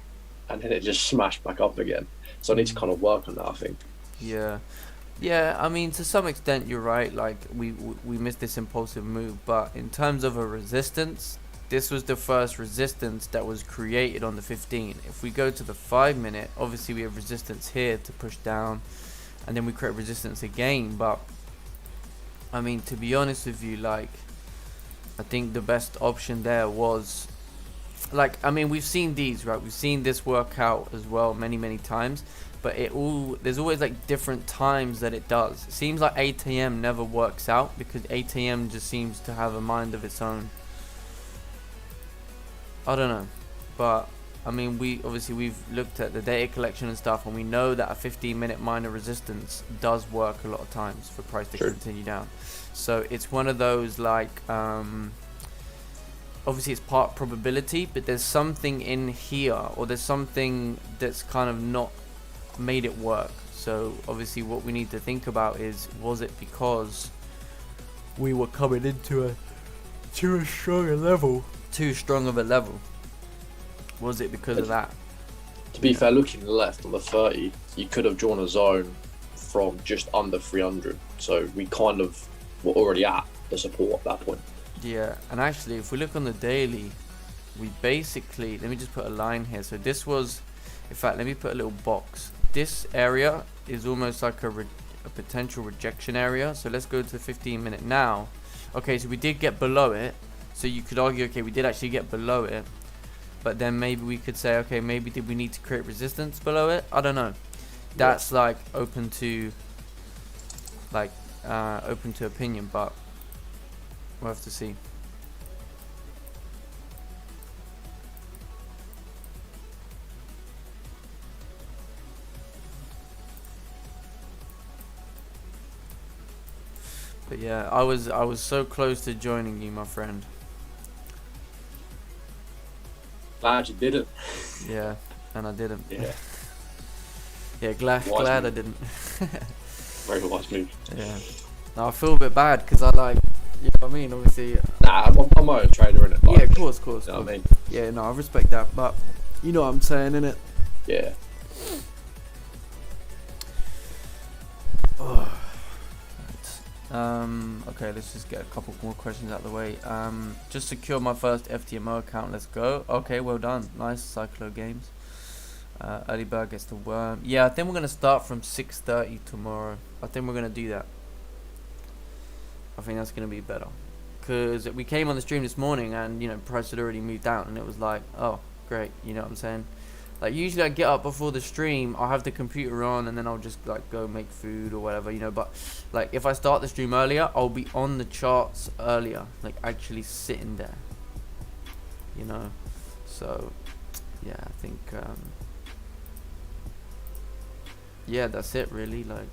and then it just smashed back up again. So I need to kind of work on that, I think. Yeah, I mean, to some extent you're right. Like we missed this impulsive move, but in terms of a resistance, this was the first resistance that was created on the 15. If we go to the 5-minute, obviously we have resistance here to push down, and then we create resistance again. But I mean, to be honest with you, like, I think the best option there was, like, I mean, we've seen these, right? We've seen this work out as well many times, but there's always like different times that it does. It seems like 8 AM never works out because 8 AM just seems to have a mind of its own. I don't know, but I mean, we've looked at the data collection and stuff, and we know that a 15-minute minor resistance does work a lot of times for price to continue down. So it's one of those, like, obviously it's part probability, but there's something in here, or there's something that's kind of not made it work. So obviously what we need to think about is, was it because we were coming into too strong of a level? Was it because of that? To be fair, looking left on the 30, you could have drawn a zone from just under 300. So we kind of were already at the support at that point. Yeah, and actually, if we look on the daily, we basically, let me just put a line here. So this was, in fact, let me put a little box. This area is almost like a potential rejection area. So let's go to the 15-minute now. Okay, so we did get below it. So you could argue, okay, we did actually get below it. But then maybe we could say, okay, maybe did we need to create resistance below it? I don't know. That's like open to opinion, but we'll have to see. But yeah, I was so close to joining you, my friend. Glad you didn't. Yeah, and I didn't. Yeah. Yeah, glad I didn't. Very wise move. Yeah. Now I feel a bit bad because I like, you know what I mean? Obviously. Nah, I'm my own trader in it. Like, yeah, of course. You know what I mean? Yeah, no, I respect that, but you know what I'm saying, innit? Yeah. Oh. Okay, let's just get a couple more questions out of the way. Just secured my first FTMO account. Let's go. Okay, well done. Nice, Cyclo Games. Early bird gets the worm. Yeah, I think we're gonna start from 6:30 tomorrow. I think we're gonna do that. I think that's gonna be better. Cause we came on the stream this morning and price had already moved down and it was like, oh great, you know what I'm saying? Like usually I get up before the stream, I'll have the computer on and then I'll just like go make food or whatever, but like if I start the stream earlier, I'll be on the charts earlier, like actually sitting there, so yeah, I think yeah, that's it really. Like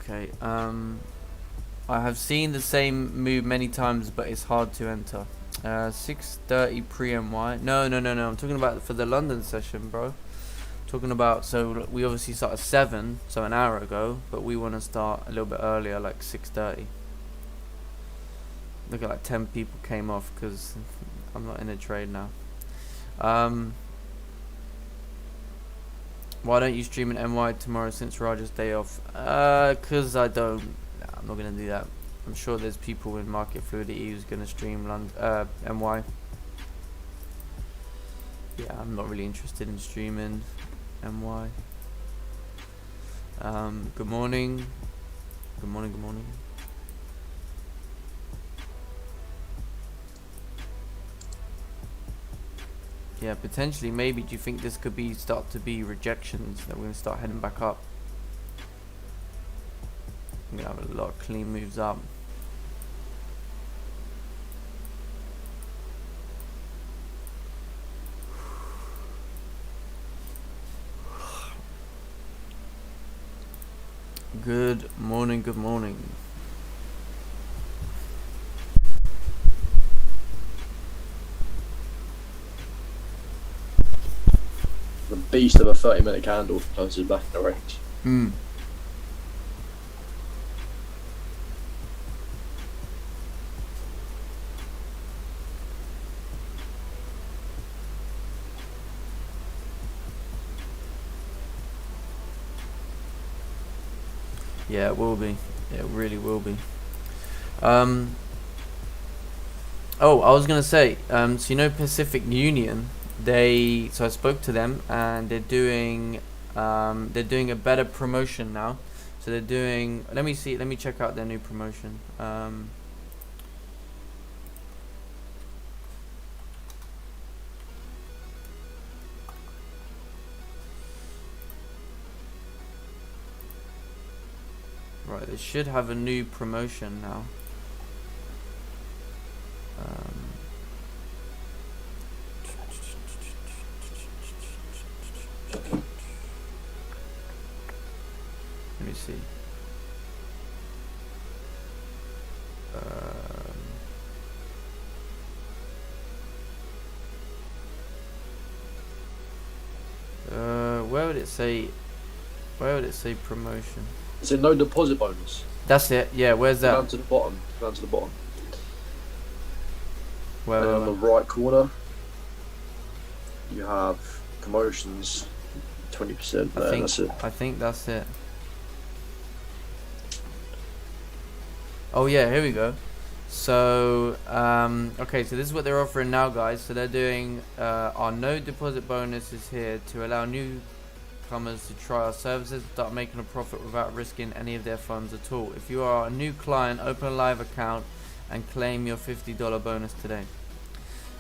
okay, I have seen the same move many times but it's hard to enter. 6:30 pre-MY. No. I'm talking about for the London session, bro. Talking about, so we obviously start at 7, so an hour ago, but we want to start a little bit earlier, like 6:30. Look at like 10 people came off because I'm not in a trade now. Why don't you stream an MY tomorrow since Raja's day off? Cause I'm not gonna do that. I'm sure there's people in Market Fluidity who's going to stream MY. Yeah, I'm not really interested in streaming MY. Good morning. Good morning. Yeah, potentially, maybe. Do you think this could start to be rejections that we're going to start heading back up? We're going to have a lot of clean moves up. Good morning. The beast of a 30-minute candle closes back in the range. Yeah, it will be. It really will be. Oh, I was gonna say, so Pacific Union, so I spoke to them and they're doing a better promotion now. So they're doing, let me check out their new promotion. Right, they should have a new promotion now. Let me see. Where would it say? Where would it say promotion? Is it no deposit bonus? That's it. Yeah. Where's that? Down to the bottom. Where, and on the right corner, you have promotions, 20%. That's it. I think that's it. Oh yeah, here we go. So okay, so this is what they're offering now, guys. So they're doing our no deposit bonus is here to allow newcomers to try our services, start making a profit without risking any of their funds at all. If you are a new client, open a live account and claim your $50 bonus today.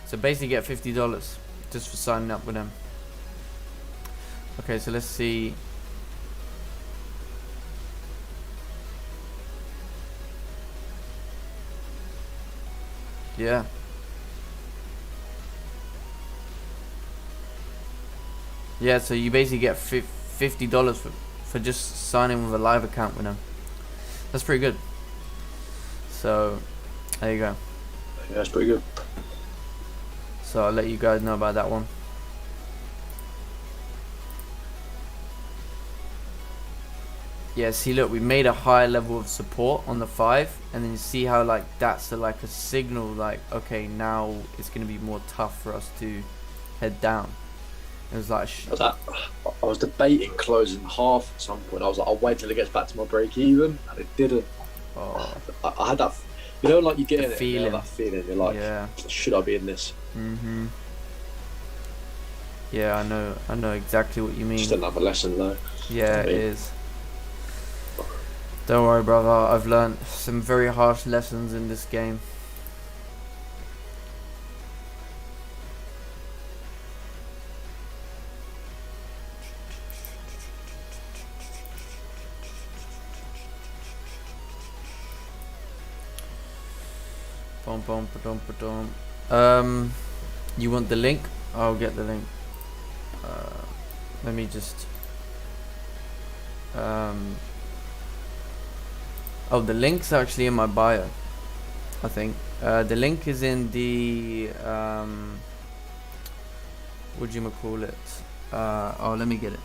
So basically get $50 just for signing up with them. Okay, so let's see. Yeah. Yeah, so you basically get $50 for just signing with a live account with them. That's pretty good. So, there you go. Yeah, that's pretty good. So I'll let you guys know about that one. Yeah, see, look, we made a high level of support on the 5, and then you see how like that's like a signal, like okay, now it's gonna be more tough for us to head down. It was like I was debating closing half at some point. I was like, I'll wait till it gets back to my break even, and it didn't. oh, I had that, you know, like you get the in it, feeling. and you have that feeling. You're like, Yeah. should I be in this? Mhm. Yeah, I know exactly what you mean. Just another lesson though. Yeah, it is. Don't worry, brother. I've learned some very harsh lessons in this game. Bum, bum, ba-dum, ba-dum. You want the link? I'll get the link. Let me just. Oh, the link's actually in my bio, I think. The link is in the what do you call it? Oh, let me get it.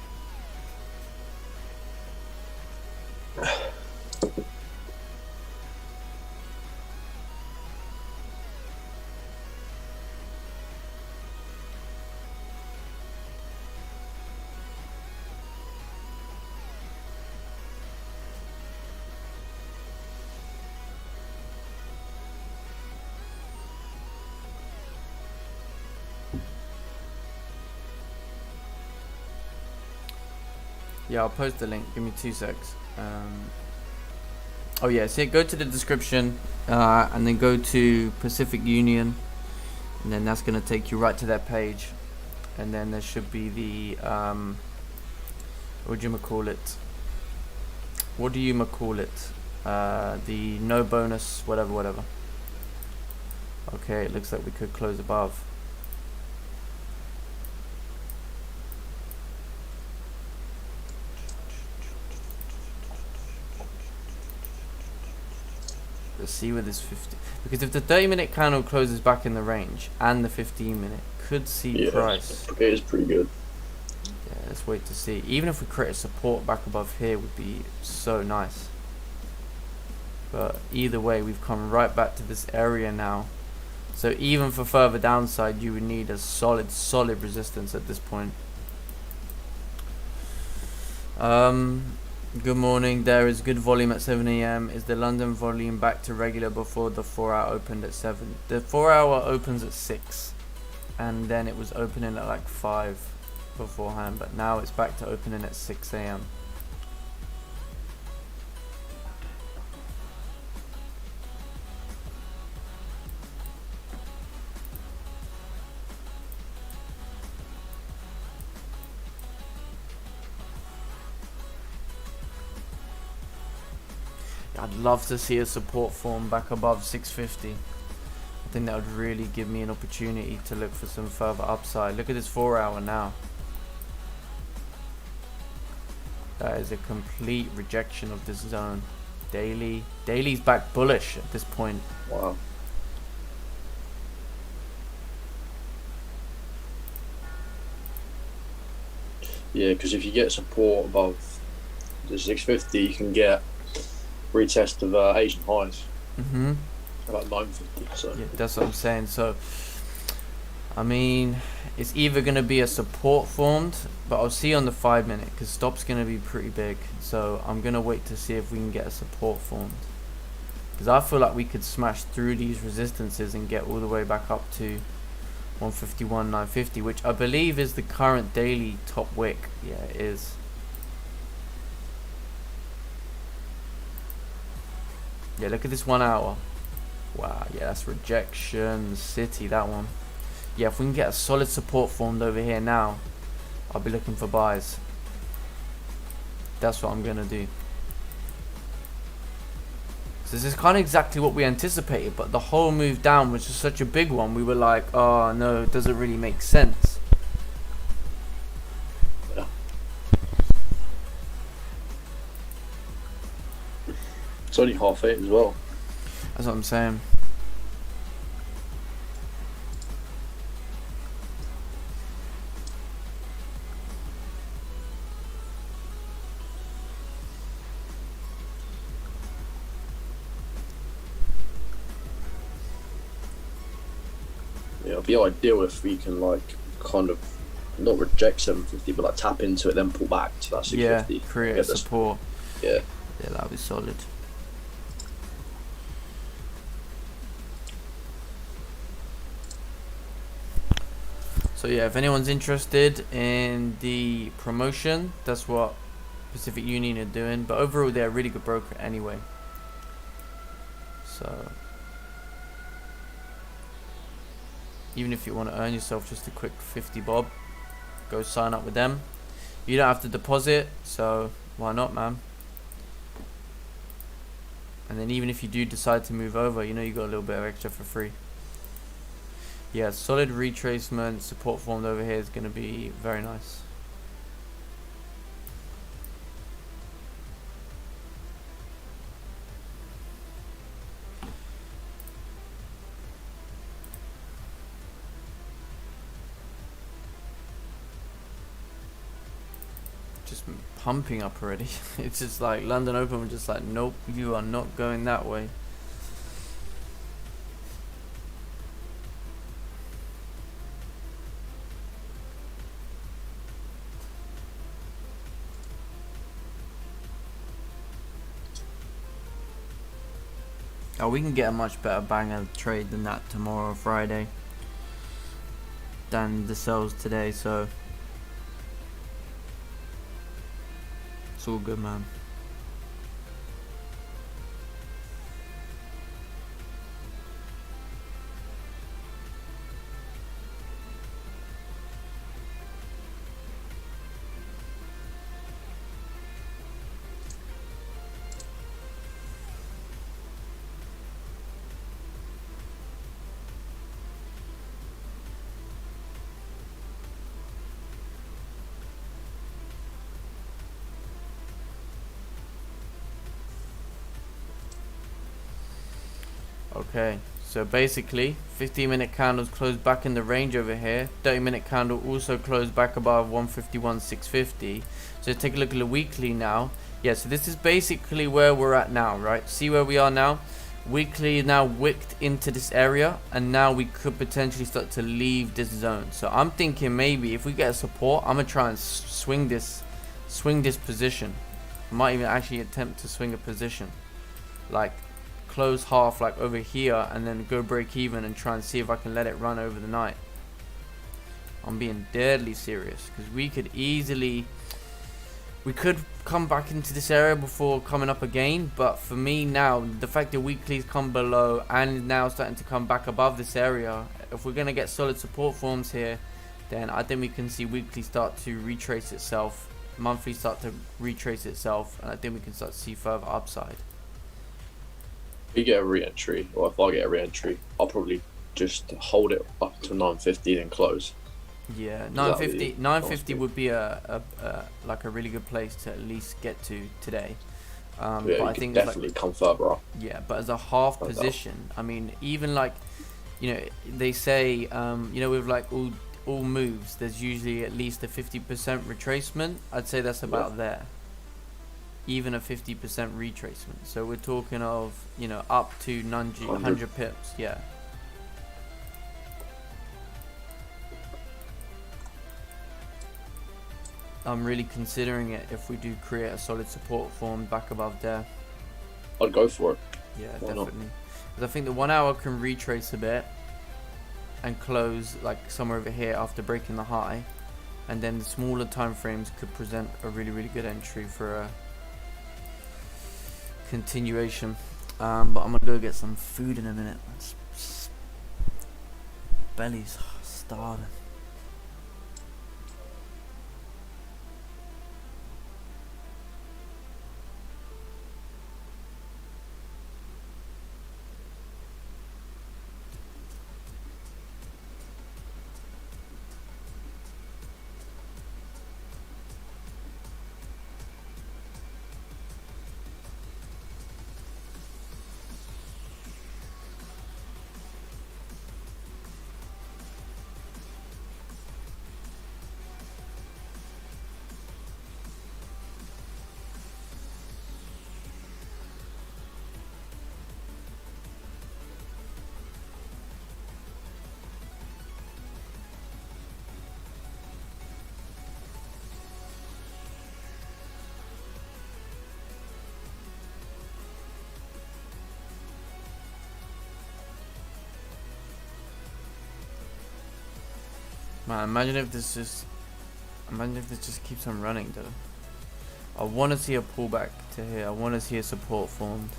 Yeah, I'll post the link. Give me 2 secs. Oh yeah, so go to the description and then go to Pacific Union, and then that's gonna take you right to that page, and then there should be the what do you call it? What do you call it? The no bonus, whatever. Okay, it looks like we could close above. Let's see where this 50, because if the 30-minute candle closes back in the range and the 15-minute could see price. It is pretty good. Yeah, let's wait to see. Even if we create a support back above here, would be so nice. But either way, we've come right back to this area now. So even for further downside, you would need a solid resistance at this point. Good morning. There is good volume at 7 AM. Is the London volume back to regular before the 4-hour opened at 7? The 4-hour opens at 6, and then it was opening at like 5 beforehand, but now it's back to opening at 6 AM. I'd love to see a support form back above 650. I think that would really give me an opportunity to look for some further upside. Look at this 4-hour now. That is a complete rejection of this zone. Daily's back bullish at this point. Wow. Yeah, because if you get support above the 650, you can get retest of Asian highs. About 950. So yeah, that's what I'm saying. So, I mean, it's either going to be a support formed, but I'll see on the 5-minute because stop's going to be pretty big. So I'm going to wait to see if we can get a support formed, because I feel like we could smash through these resistances and get all the way back up to 151.950, which I believe is the current daily top wick. Yeah, it is. Yeah, look at this 1 hour. Wow, yeah, that's rejection city, that one. Yeah, if we can get a solid support formed over here now, I'll be looking for buys. That's what I'm gonna do. So this is kind of exactly what we anticipated, but the whole move down was just such a big one. We were like, oh no, it doesn't really make sense. yeah. It's only 8:30 as well. That's what I'm saying. Yeah, it'd be ideal if we can like kind of not reject 750, but like tap into it, then pull back to that Yeah, 650. create a support. Yeah. Yeah, that'll be solid. So yeah, if anyone's interested in the promotion, that's what Pacific Union are doing. But overall, they're a really good broker anyway. So even if you want to earn yourself just a quick 50 bob, go sign up with them. You don't have to deposit, so why not, man? And then even if you do decide to move over, you know you got a little bit of extra for free. Yeah, solid retracement, support formed over here is going to be very nice. Just pumping up already. It's just like London Open was just like, nope, you are not going that way. Oh, we can get a much better banger trade than that tomorrow or Friday than the sells today, so it's all good, man. Okay, so basically 15-minute candles closed back in the range over here. 30-minute candle also closed back above 151.650. So take a look at the weekly now. Yeah, so this is basically where we're at now, right? See where we are now? Weekly now wicked into this area, and now we could potentially start to leave this zone. So I'm thinking maybe if we get a support, I'm gonna try and swing this position. I might even actually attempt to swing a position, like close half like over here and then go break even and try and see if I can let it run over the night. I'm being deadly serious because we could come back into this area before coming up again, but for me now, the fact that weekly's come below and now starting to come back above this area, if we're going to get solid support forms here, then I think we can see weekly start to retrace itself, monthly start to retrace itself, and I think we can start to see further upside. If you get a re-entry, or if I get a re-entry, I'll probably just hold it up to 950 and close. Yeah, 950 would be a like a really good place to at least get to today. Yeah, but I you think can definitely come further up. Yeah, but as a half position, I mean, even like, you know, they say, you know, with like all moves, there's usually at least a 50% retracement. I'd say that's about there. Even a 50% retracement. So we're talking of, you know, up to 100 pips. Yeah. I'm really considering it if we do create a solid support form back above there. I'd go for it. Yeah, definitely. Because I think the 1 hour can retrace a bit and close like somewhere over here after breaking the high, and then the smaller time frames could present a really good entry for a continuation. But I'm gonna go get some food in a minute. Belly's starving. Man, imagine if this just keeps on running though. I want to see a pullback to here. I want to see a support formed.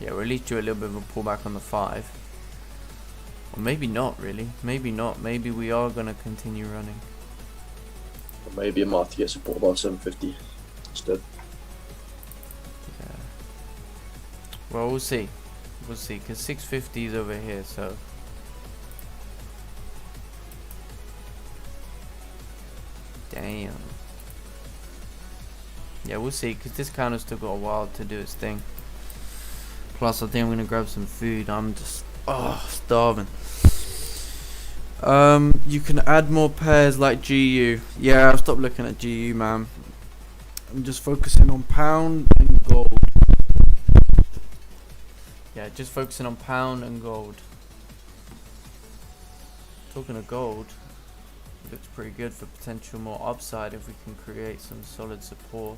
Yeah, or at least do a little bit of a pullback on the 5. Or maybe not really. Maybe not. Maybe we are going to continue running. Or maybe it might have to get support above 750 instead. Yeah. Well, we'll see. We'll see. Because 650 is over here, so... Damn. Yeah, we'll see. Because this counter's still got a while to do its thing. Plus, I think I'm going to grab some food. I'm just... starving. You can add more pairs like GU. Yeah, I've stopped looking at GU, man. I'm just focusing on pound and gold. Yeah, just focusing on pound and gold. Talking of gold, it looks pretty good for potential more upside if we can create some solid support.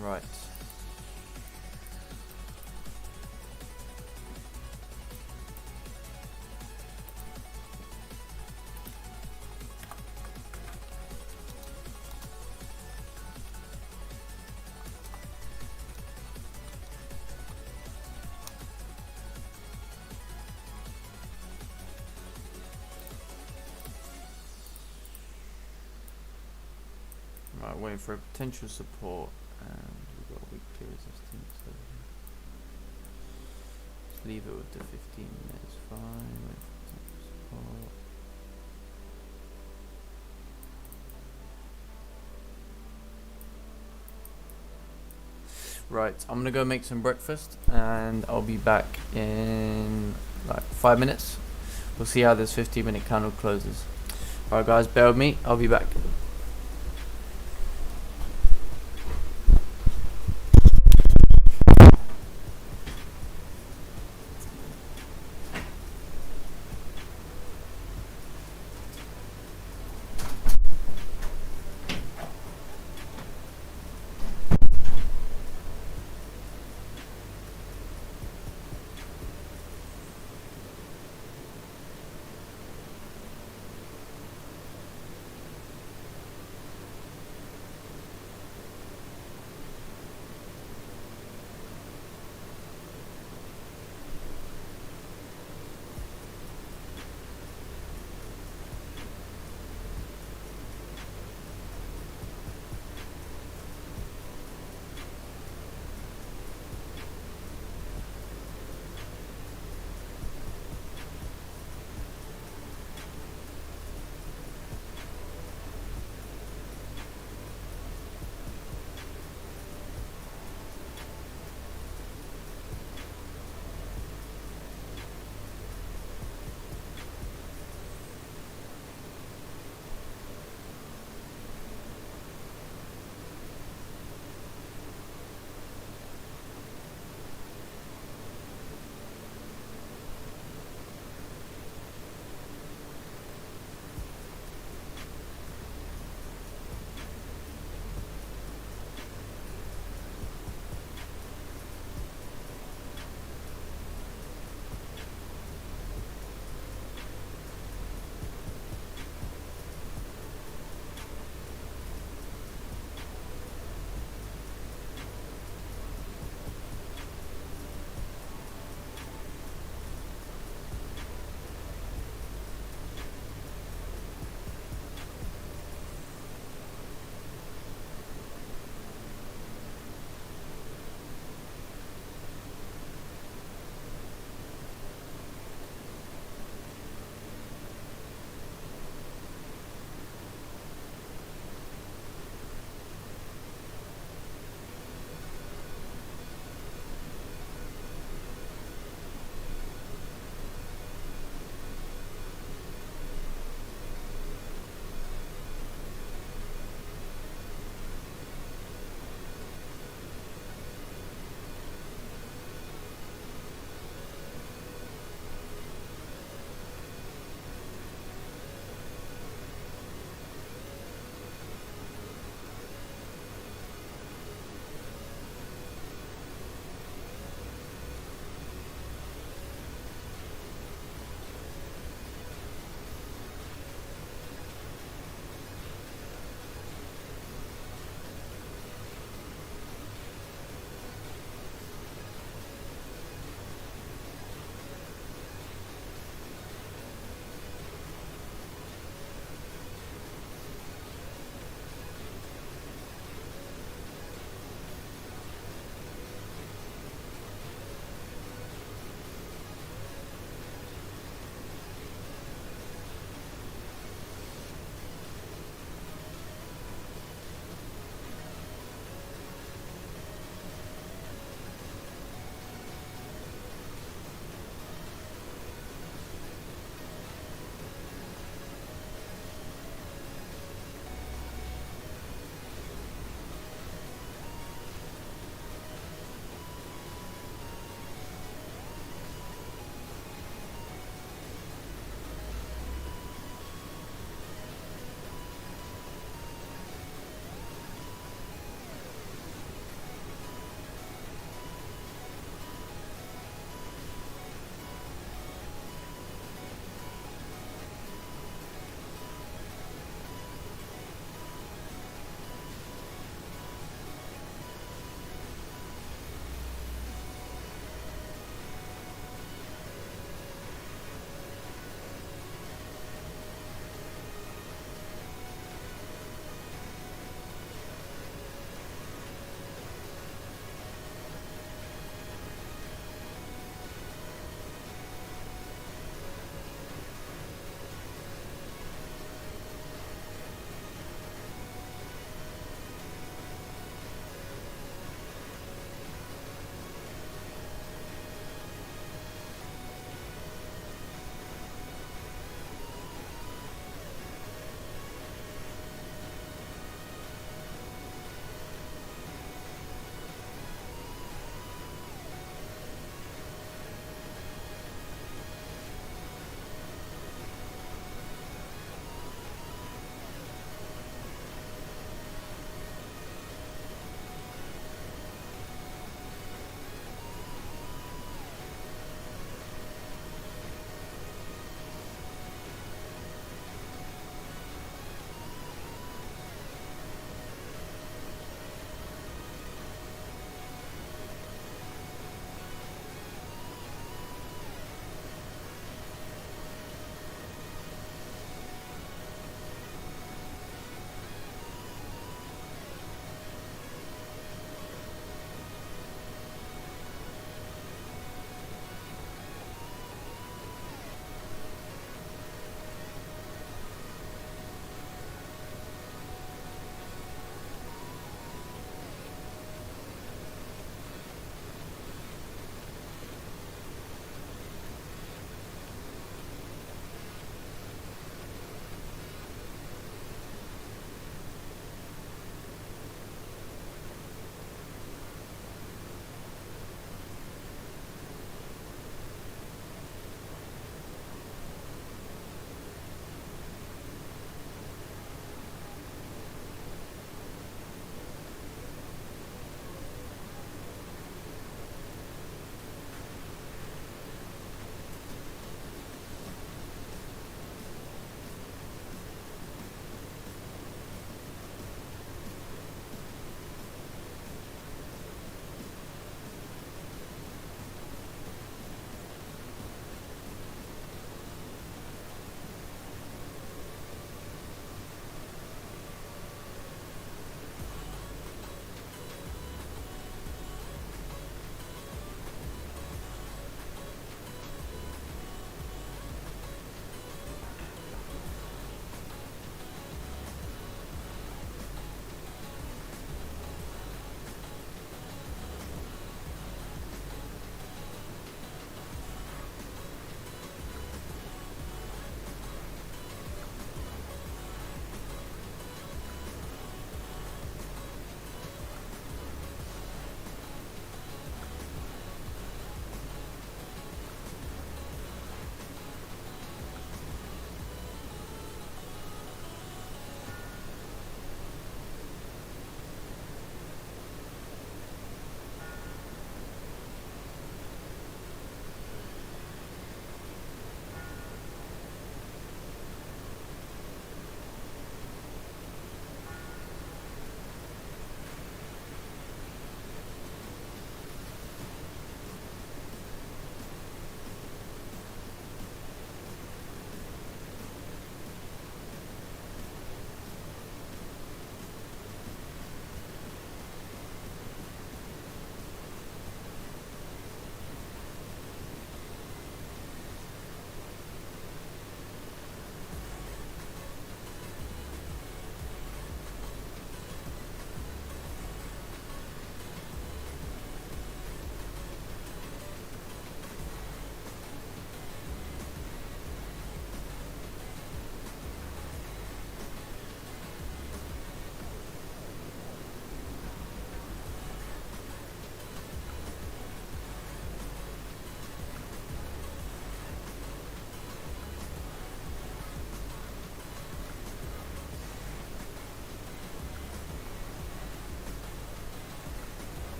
Right. Right, waiting for a potential support, and we've got a weekly resistance. So let's leave it with the 15 minutes. Fine. Wait for potential support. Right, I'm gonna go make some breakfast, and I'll be back in like 5 minutes. We'll see how this 15-minute candle closes. Alright, guys, bear with me. I'll be back.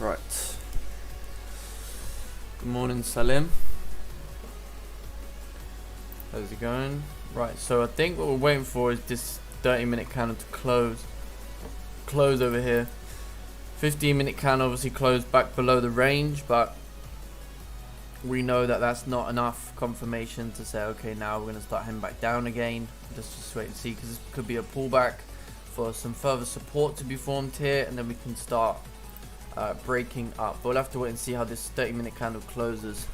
Right. Good morning, Salim. How's it going? Right, so I think what we're waiting for is this 30-minute candle to close over here. 15-minute candle obviously closed back below the range, but we know that that's not enough confirmation to say, okay, now we're going to start heading back down again. Let's just wait and see, because this could be a pullback for some further support to be formed here, and then we can start breaking up. But we'll have to wait and see how this 30-minute candle closes.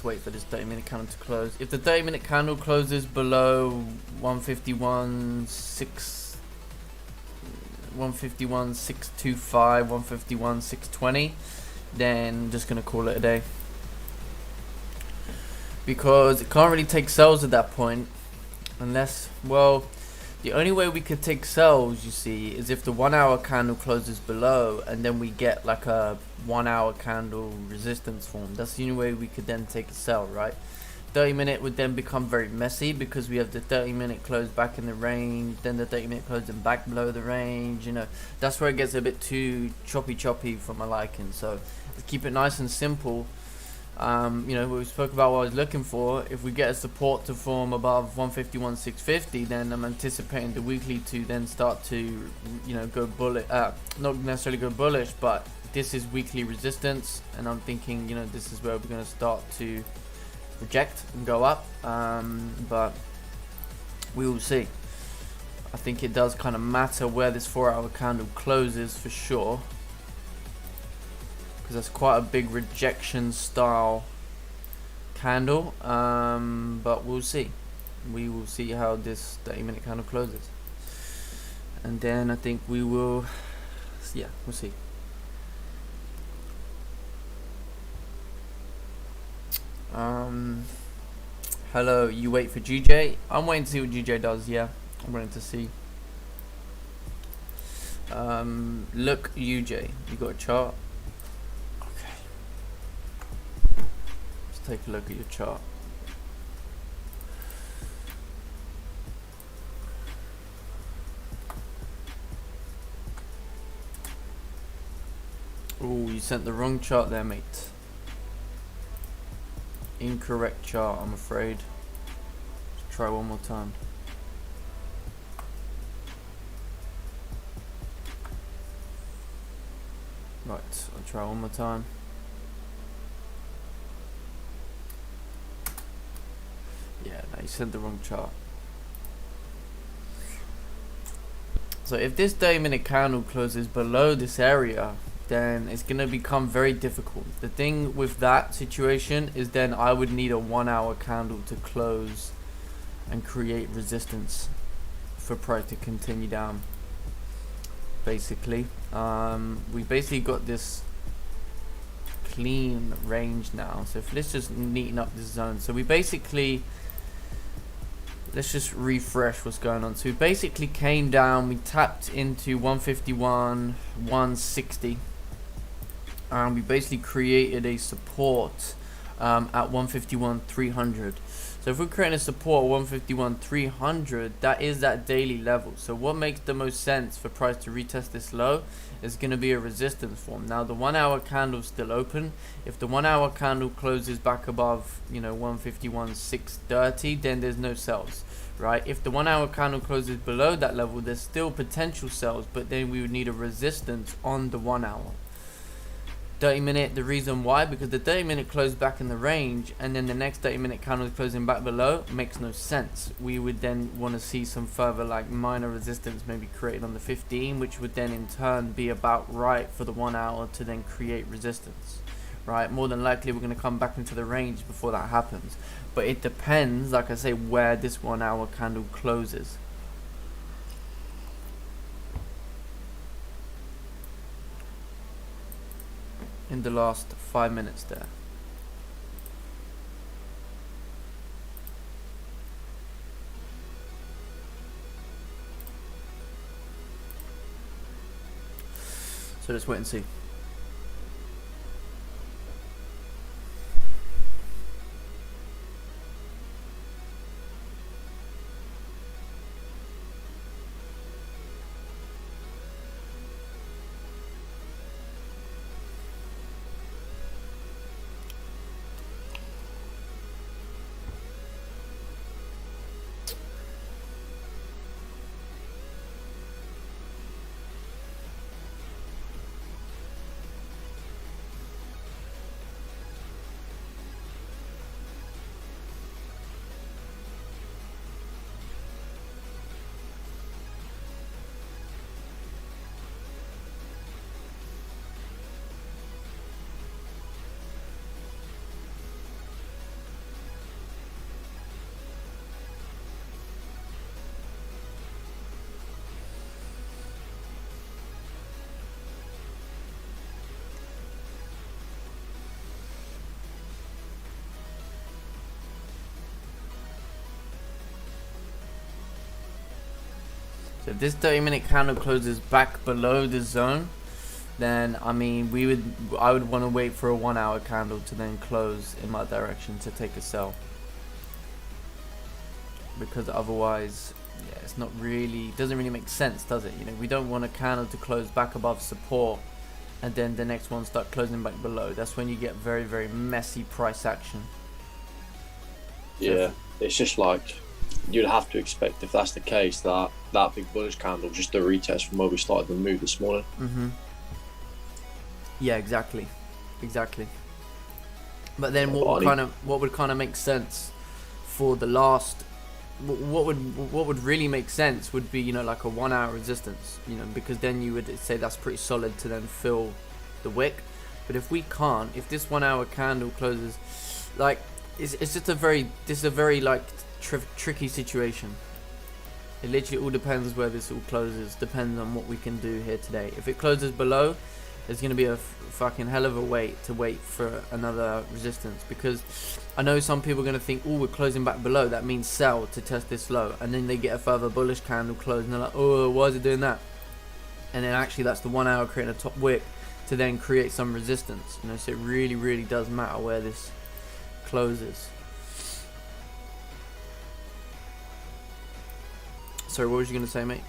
Wait for this 30-minute candle to close. If the 30-minute candle closes below 151.625, 151.620, then I'm just gonna call it a day, because it can't really take sells at that point, unless, well, the only way we could take sells, you see, is if the 1 hour candle closes below and then we get like a 1 hour candle resistance form. That's the only way we could then take a sell, right? 30-minute would then become very messy, because we have the 30-minute close back in the range, then the 30-minute closing back below the range. You know, that's where it gets a bit too choppy for my liking. So let's keep it nice and simple. You know, we spoke about what I was looking for. If we get a support to form above 151.650, then I'm anticipating the weekly to then start to, you know, go bullish. Not necessarily go bullish, but this is weekly resistance, and I'm thinking, you know, this is where we're going to start to reject and go up. But we will see. I think it does kind of matter where this 4 hour candle closes for sure, because that's quite a big rejection style candle. But we'll see. We will see how this 30-minute candle closes, and then I think we will, yeah, we'll see. Hello, you wait for GJ? I'm waiting to see what GJ does. Yeah, I'm waiting to see. Look, UJ, you got a chart? Take a look at your chart. Oh, you sent the wrong chart there, mate. Incorrect chart, I'm afraid. Let's try one more time. Right, I'll try one more time. Yeah, no, you sent the wrong chart. So if this 30-minute candle closes below this area, then it's going to become very difficult. The thing with that situation is then I would need a 1 hour candle to close and create resistance for price to continue down. Basically, we basically got this clean range now. So let's just neaten up this zone. So we basically, let's just refresh what's going on. So we basically came down, we tapped into 151, 160, and we basically created a support at 151, 300. So if we're creating a support at 151, 300, that is that daily level. So what makes the most sense for price to retest this low is going to be a resistance form. Now the 1 hour candle is still open. If the 1 hour candle closes back above, you know, 151, 630, then there's no sells, right? If the 1 hour candle closes below that level, there's still potential sells, but then we would need a resistance on the 1 hour. 30-minute, the reason why, because the 30-minute closed back in the range, and then the next 30-minute candle is closing back below, makes no sense. We would then want to see some further like minor resistance maybe created on the 15, which would then in turn be about right for the 1 hour to then create resistance, right? More than likely we're going to come back into the range before that happens, but it depends, like I say, where this 1 hour candle closes. In the last 5 minutes there. So let's wait and see. So if this 30-minute candle closes back below the zone, then I mean I would want to wait for a 1 hour candle to then close in my direction to take a sell, because otherwise, yeah, it's not really, doesn't really make sense, does it? You know, we don't want a candle to close back above support and then the next one start closing back below. That's when you get very, very messy price action. Yeah, it's just like you'd have to expect, if that's the case, that that big bullish candle just a retest from where we started the move this morning. Yeah, exactly. But then what would kind of make sense for the last, what would really make sense would be, you know, like a 1 hour resistance, you know, because then you would say that's pretty solid to then fill the wick. But if we can't, if this 1 hour candle closes, like, it's just a very, this is a very like tricky situation. It literally all depends where this all closes, depends on what we can do here today. If it closes below, there's going to be a fucking hell of a wait for another resistance, because I know some people are going to think, oh, we're closing back below, that means sell to test this low, and then they get a further bullish candle close and they're like, oh, why is it doing that? And then actually that's the 1 hour creating a top wick to then create some resistance, you know. So it really, really does matter where this closes. Sorry, what was you going to say, mate?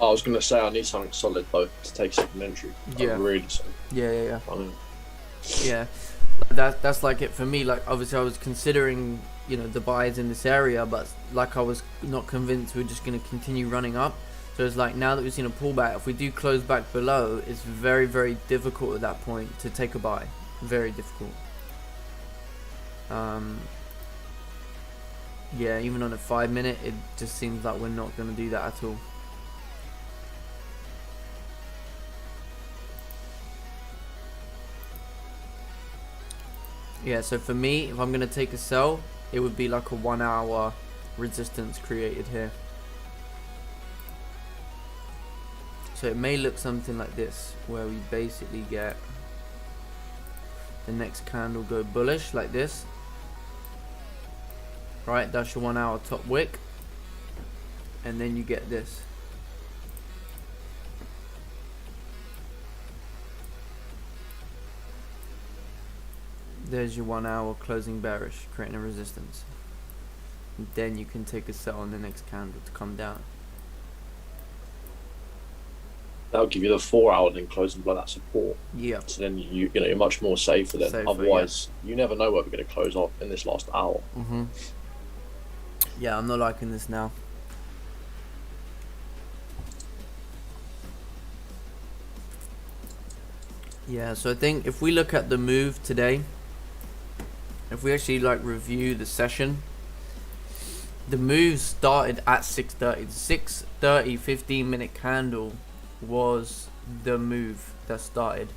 I was going to say I need something solid though to take second entry. Yeah. Really solid. Yeah. I mean, yeah, that's like it for me. Like, obviously I was considering, you know, the buys in this area, but like I was not convinced we're just going to continue running up. So it's like, now that we've seen a pullback, if we do close back below, it's very, very difficult at that point to take a buy. Very difficult. Yeah, even on a 5 minute, it just seems like we're not going to do that at all. Yeah, so for me, if I'm going to take a sell, it would be like a 1 hour resistance created here. So it may look something like this, where we basically get the next candle go bullish like this. Right, that's your 1 hour top wick. And then you get this. There's your 1 hour closing bearish, creating a resistance. And then you can take a sell on the next candle to come down. that'll give you the 4 hour then closing below that support. Yeah. So then you know you're much more safer then. Otherwise, you never know where we're going to close off in this last hour. Yeah, I'm not liking this now. Yeah, so I think if we look at the move today, if we actually like review the session, the move started at 6:30. The 6:30 15-minute candle was the move that started.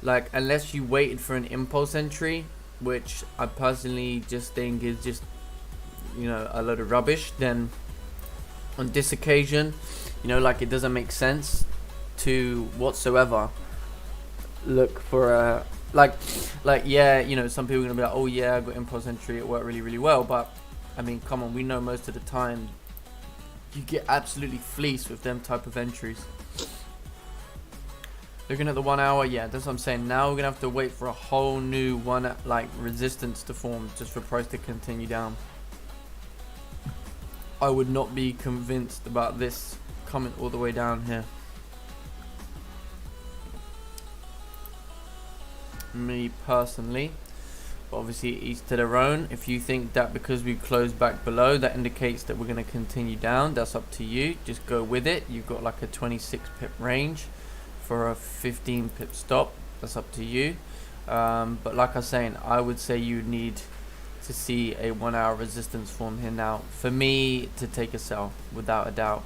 Like, unless you waited for an impulse entry, which I personally just think is just, you know, a load of rubbish, then on this occasion, you know, like, it doesn't make sense to whatsoever look for a like yeah, you know, some people are gonna be like, oh yeah, I got impulse entry, it worked really, really well, but I mean, come on, we know most of the time you get absolutely fleeced with them type of entries. Looking at the 1 hour, yeah, that's what I'm saying. Now we're gonna have to wait for a whole new resistance to form just for price to continue down. I would not be convinced about this coming all the way down here. Me personally, but obviously each to their own. If you think that because we closed back below that indicates that we're going to continue down, that's up to you. Just go with it. You've got like a 26 pip range for a 15 pip stop, that's up to you. But like I was saying, I would say you need to see a 1 hour resistance form here now for me to take a sell, without a doubt.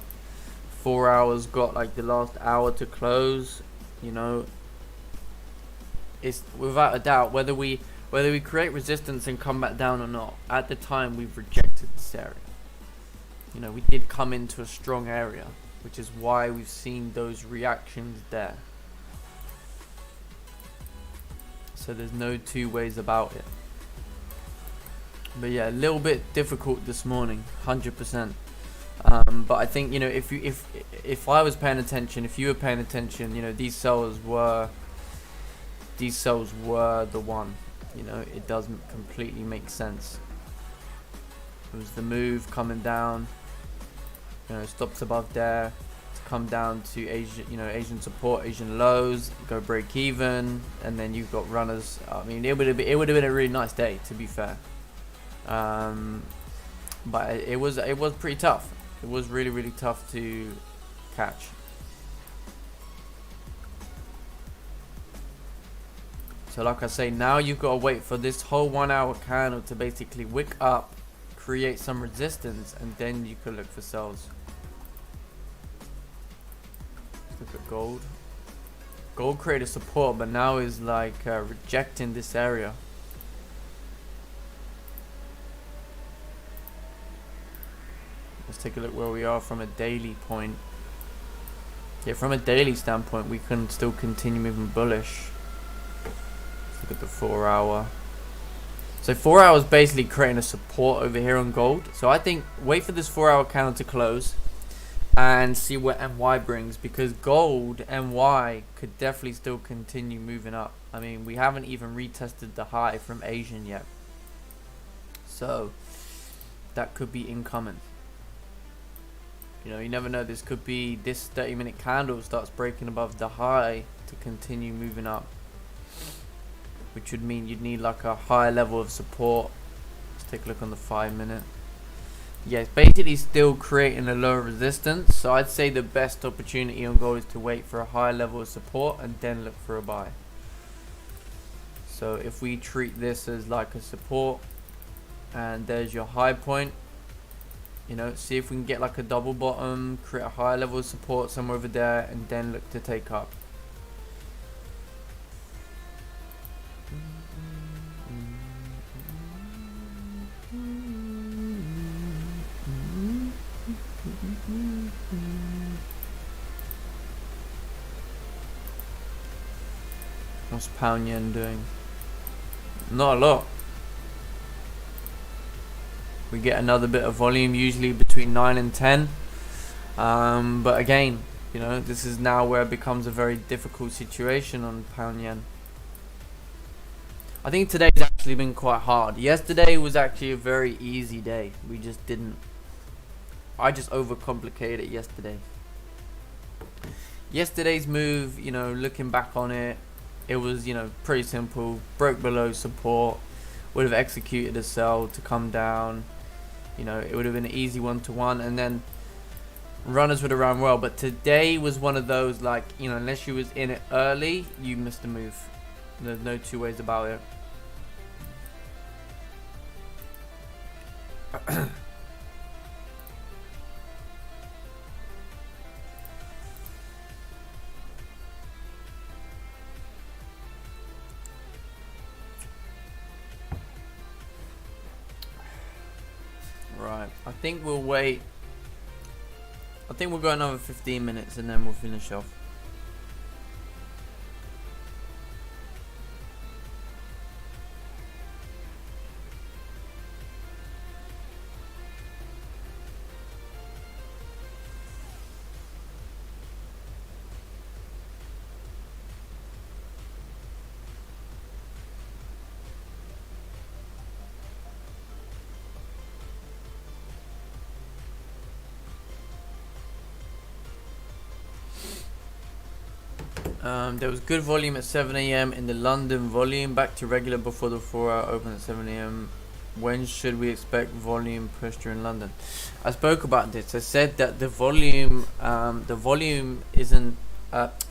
4 hours got like the last hour to close, you know. It's without a doubt, whether we create resistance and come back down or not, at the time we've rejected this area. You know, we did come into a strong area, which is why we've seen those reactions there. So there's no two ways about it. But yeah, a little bit difficult this morning, 100%. But I think, you know, if I was paying attention, if you were paying attention, you know, these cells were the one. You know, it doesn't completely make sense. It was the move coming down, you know, stops above there to come down to Asian, you know, Asian support, Asian lows, go break even, and then you've got runners. I mean, it would have been a really nice day, to be fair. But it was pretty tough. It was really tough to catch. So like I say, now you've got to wait for this whole 1 hour candle to basically wick up, create some resistance, and then you could look for sells. Let's look at gold. Gold created support, but now is like rejecting this area. Let's take a look where we are from a daily point. Yeah, from a daily standpoint, we can still continue moving bullish. Let's look at the 4 hour. So 4 hours basically creating a support over here on gold. So I think wait for this 4 hour candle to close and see what NY brings, because gold NY could definitely still continue moving up. I mean, we haven't even retested the high from Asian yet. So that could be incoming. You know, you never know. This could be this 30-minute candle starts breaking above the high to continue moving up, which would mean you'd need like a higher level of support. Let's take a look on the 5-minute. Yeah, it's basically still creating a lower resistance. So I'd say the best opportunity on gold is to wait for a higher level of support and then look for a buy. So if we treat this as like a support, and there's your high point, you know, see if we can get like a double bottom, create a higher level of support somewhere over there, and then look to take up. What's pound yen doing? Not a lot. We get another bit of volume, usually between 9 and 10. But again, you know, this is now where it becomes a very difficult situation on pound yen. I think today's actually been quite hard. Yesterday was actually a very easy day. I just overcomplicated it yesterday. Yesterday's move, you know, looking back on it, it was, you know, pretty simple. Broke below support, would have executed a sell to come down. You know, it would have been an easy 1-to-1, and then runners would have run well. But today was one of those, like, you know, unless you was in it early, you missed a move. There's no two ways about it. Right, I think we'll wait. I think we'll go another 15 minutes and then we'll finish off. There was good volume at 7 AM in the London volume, back to regular before the 4-hour open at 7 AM. When should we expect volume push during London? I spoke about this. I said that the volume isn't,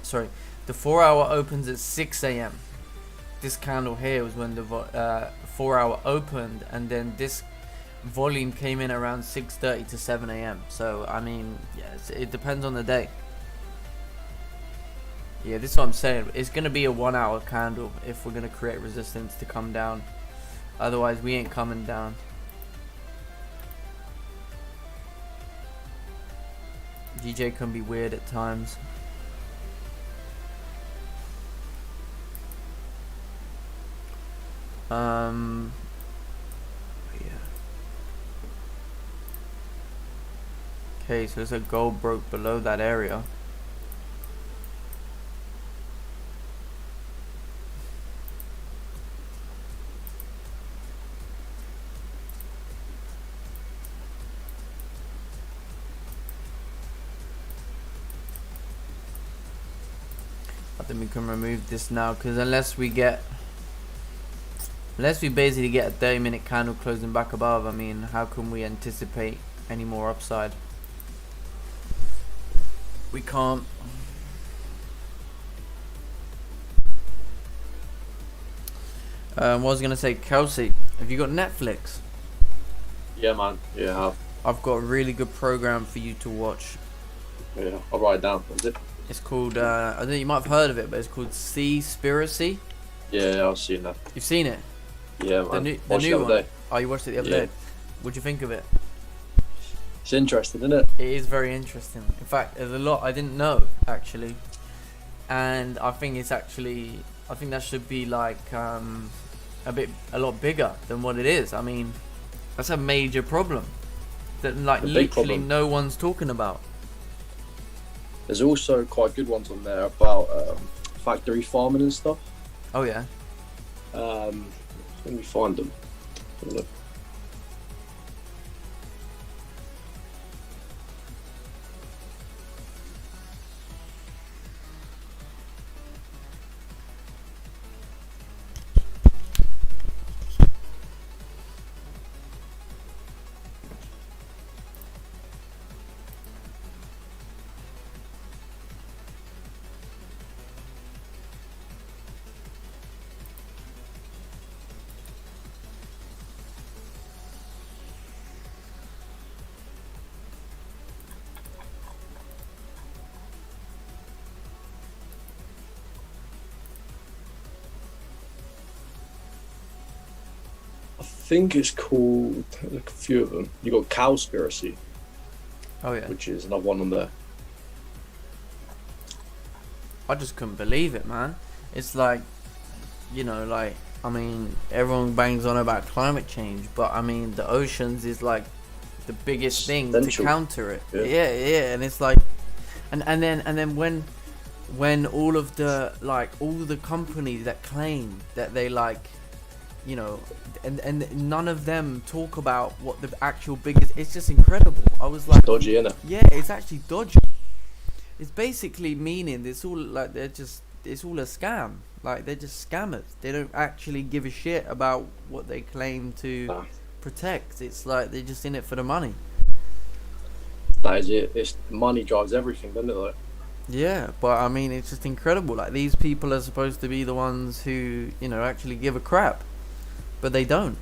sorry, the 4-hour opens at 6 AM. This candle here was when the 4-hour opened, and then this volume came in around 6:30 to 7 AM. So, I mean, yeah, it depends on the day. Yeah, this is what I'm saying. It's going to be a 1-hour candle if we're going to create resistance to come down. Otherwise, we ain't coming down. DJ can be weird at times. Yeah. Okay, so it's a gold broke below that area. I think we can remove this now, because unless we basically get a 30-minute candle closing back above, I mean, how can we anticipate any more upside? We can't. What was I gonna say, Kelsey? Have you got Netflix? Yeah, man. Yeah, I have. I've got a really good program for you to watch. Yeah, I'll write it down. What is it? It's called, I don't know, you might have heard of it, but it's called Seaspiracy. Yeah, I've seen that. You've seen it? Yeah, man. The new one. Day. Oh, you watched it the other day. What'd you think of it? It's interesting, isn't it? It is very interesting. In fact, there's a lot I didn't know, actually. And I think it's actually, I think that should be like a lot bigger than what it is. I mean, that's a major problem that like literally no one's talking about. There's also quite good ones on there about factory farming and stuff. Oh yeah. Let me find them. Have a look. I think it's called, like a few of them. You got Cowspiracy. Oh yeah. Which is another one on there. I just couldn't believe it, man. It's like, you know, like, I mean, everyone bangs on about climate change, but I mean, the oceans is like the biggest thing to counter it. Yeah, and it's like, and then when all of the all the companies that claim that they like, you know, and none of them talk about what the actual biggest. It's just incredible. I was like, it's dodgy, innit? Yeah, it's actually dodgy. It's basically meaning it's all like it's all a scam. Like they're just scammers. They don't actually give a shit about what they claim to protect. It's like they're just in it for the money. That is it. It's money drives everything, doesn't it? Though? Yeah, but I mean, it's just incredible. Like these people are supposed to be the ones who, you know, actually give a crap, but they don't.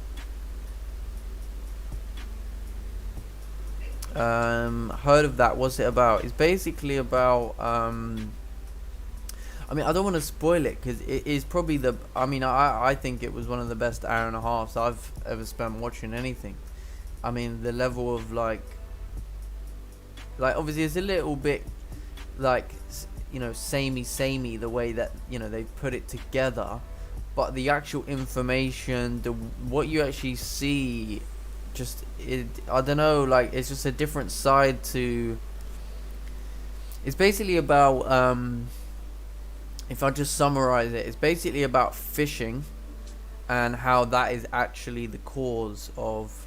Heard of that? What's it about? It's basically about I mean, I don't want to spoil it because it is probably the. I mean, I think it was one of the best hour and a halves I've ever spent watching anything. I mean, the level of like obviously it's a little bit like, you know, samey the way that, you know, they put it together, but the actual information, what you actually see, just I don't know, like it's just a different side to. It's basically about if I just summarize it, it's basically about fishing and how that is actually the cause of,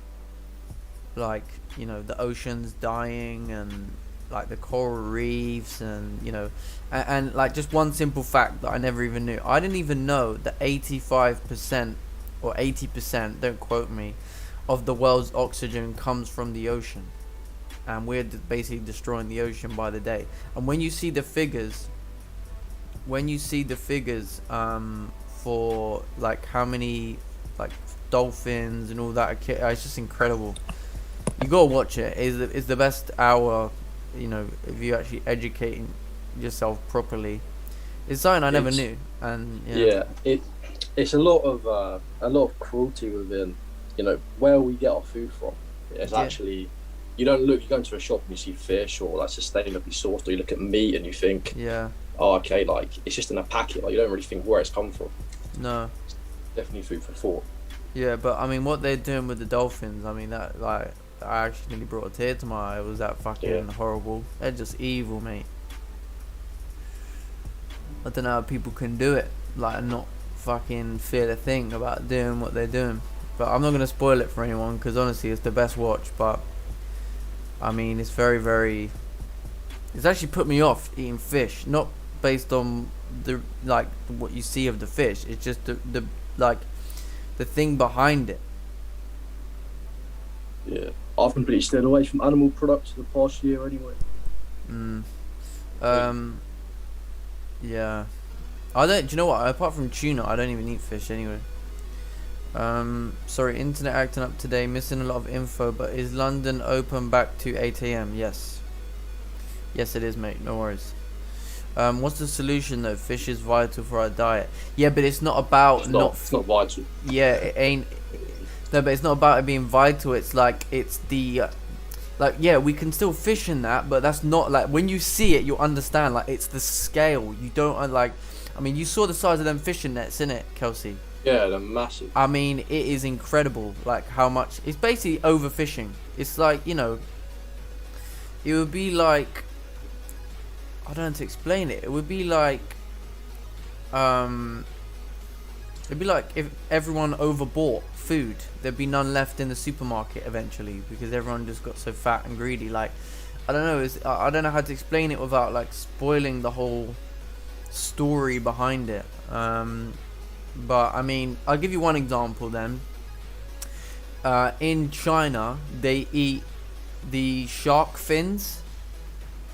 like, you know, the oceans dying and like the coral reefs and, you know, and like just one simple fact that I never even knew. I didn't even know that 85% or 80%, don't quote me, of the world's oxygen comes from the ocean, and we're basically destroying the ocean by the day. And when you see the figures, for like how many like dolphins and all that, it's just incredible. You gotta watch it. It's the best hour, you know, if you actually educating yourself properly. It's something I never knew, and it's a lot of cruelty within, you know, where we get our food from. It's actually, you don't look, you go into a shop and you see fish or like sustainably sourced, or you look at meat and you think, oh, okay, like it's just in a packet. Like you don't really think where it's come from. No, it's definitely food for thought. Yeah, but I mean, what they're doing with the dolphins, I mean, that like I actually nearly brought a tear to my eye. It was that fucking horrible. They're just evil, mate. I don't know how people can do it, like, and not fucking feel a thing about doing what they're doing. But I'm not gonna spoil it for anyone, because honestly, it's the best watch. But I mean, it's very, very. It's actually put me off eating fish, not based on the like what you see of the fish. It's just the like the thing behind it. Yeah, I've completely stayed away from animal products for the past year anyway. Yeah. I don't. Do you know what? Apart from tuna, I don't even eat fish anyway. Sorry, internet acting up today. Missing a lot of info. But is London open back to 8 a.m.? Yes. Yes, it is, mate. No worries. What's the solution though? Fish is vital for our diet. Yeah, but it's not about It's not vital. Yeah, it ain't. No, but it's not about it being vital. It's like it's the. Like, yeah, we can still fish in that, but that's not, like, when you see it, you'll understand, like, it's the scale. You don't, like, I mean, you saw the size of them fishing nets, innit, Kelsey? Yeah, they're massive. I mean, it is incredible, like, how much, it's basically overfishing. It's like, you know, it would be like, I don't know how to explain it. It would be like, it'd be like if everyone overbought food, there'd be none left in the supermarket eventually, because everyone just got so fat and greedy. Like, I don't know, I don't know how to explain it without like spoiling the whole story behind it. But I mean, I'll give you one example then. In China, they eat the shark fins,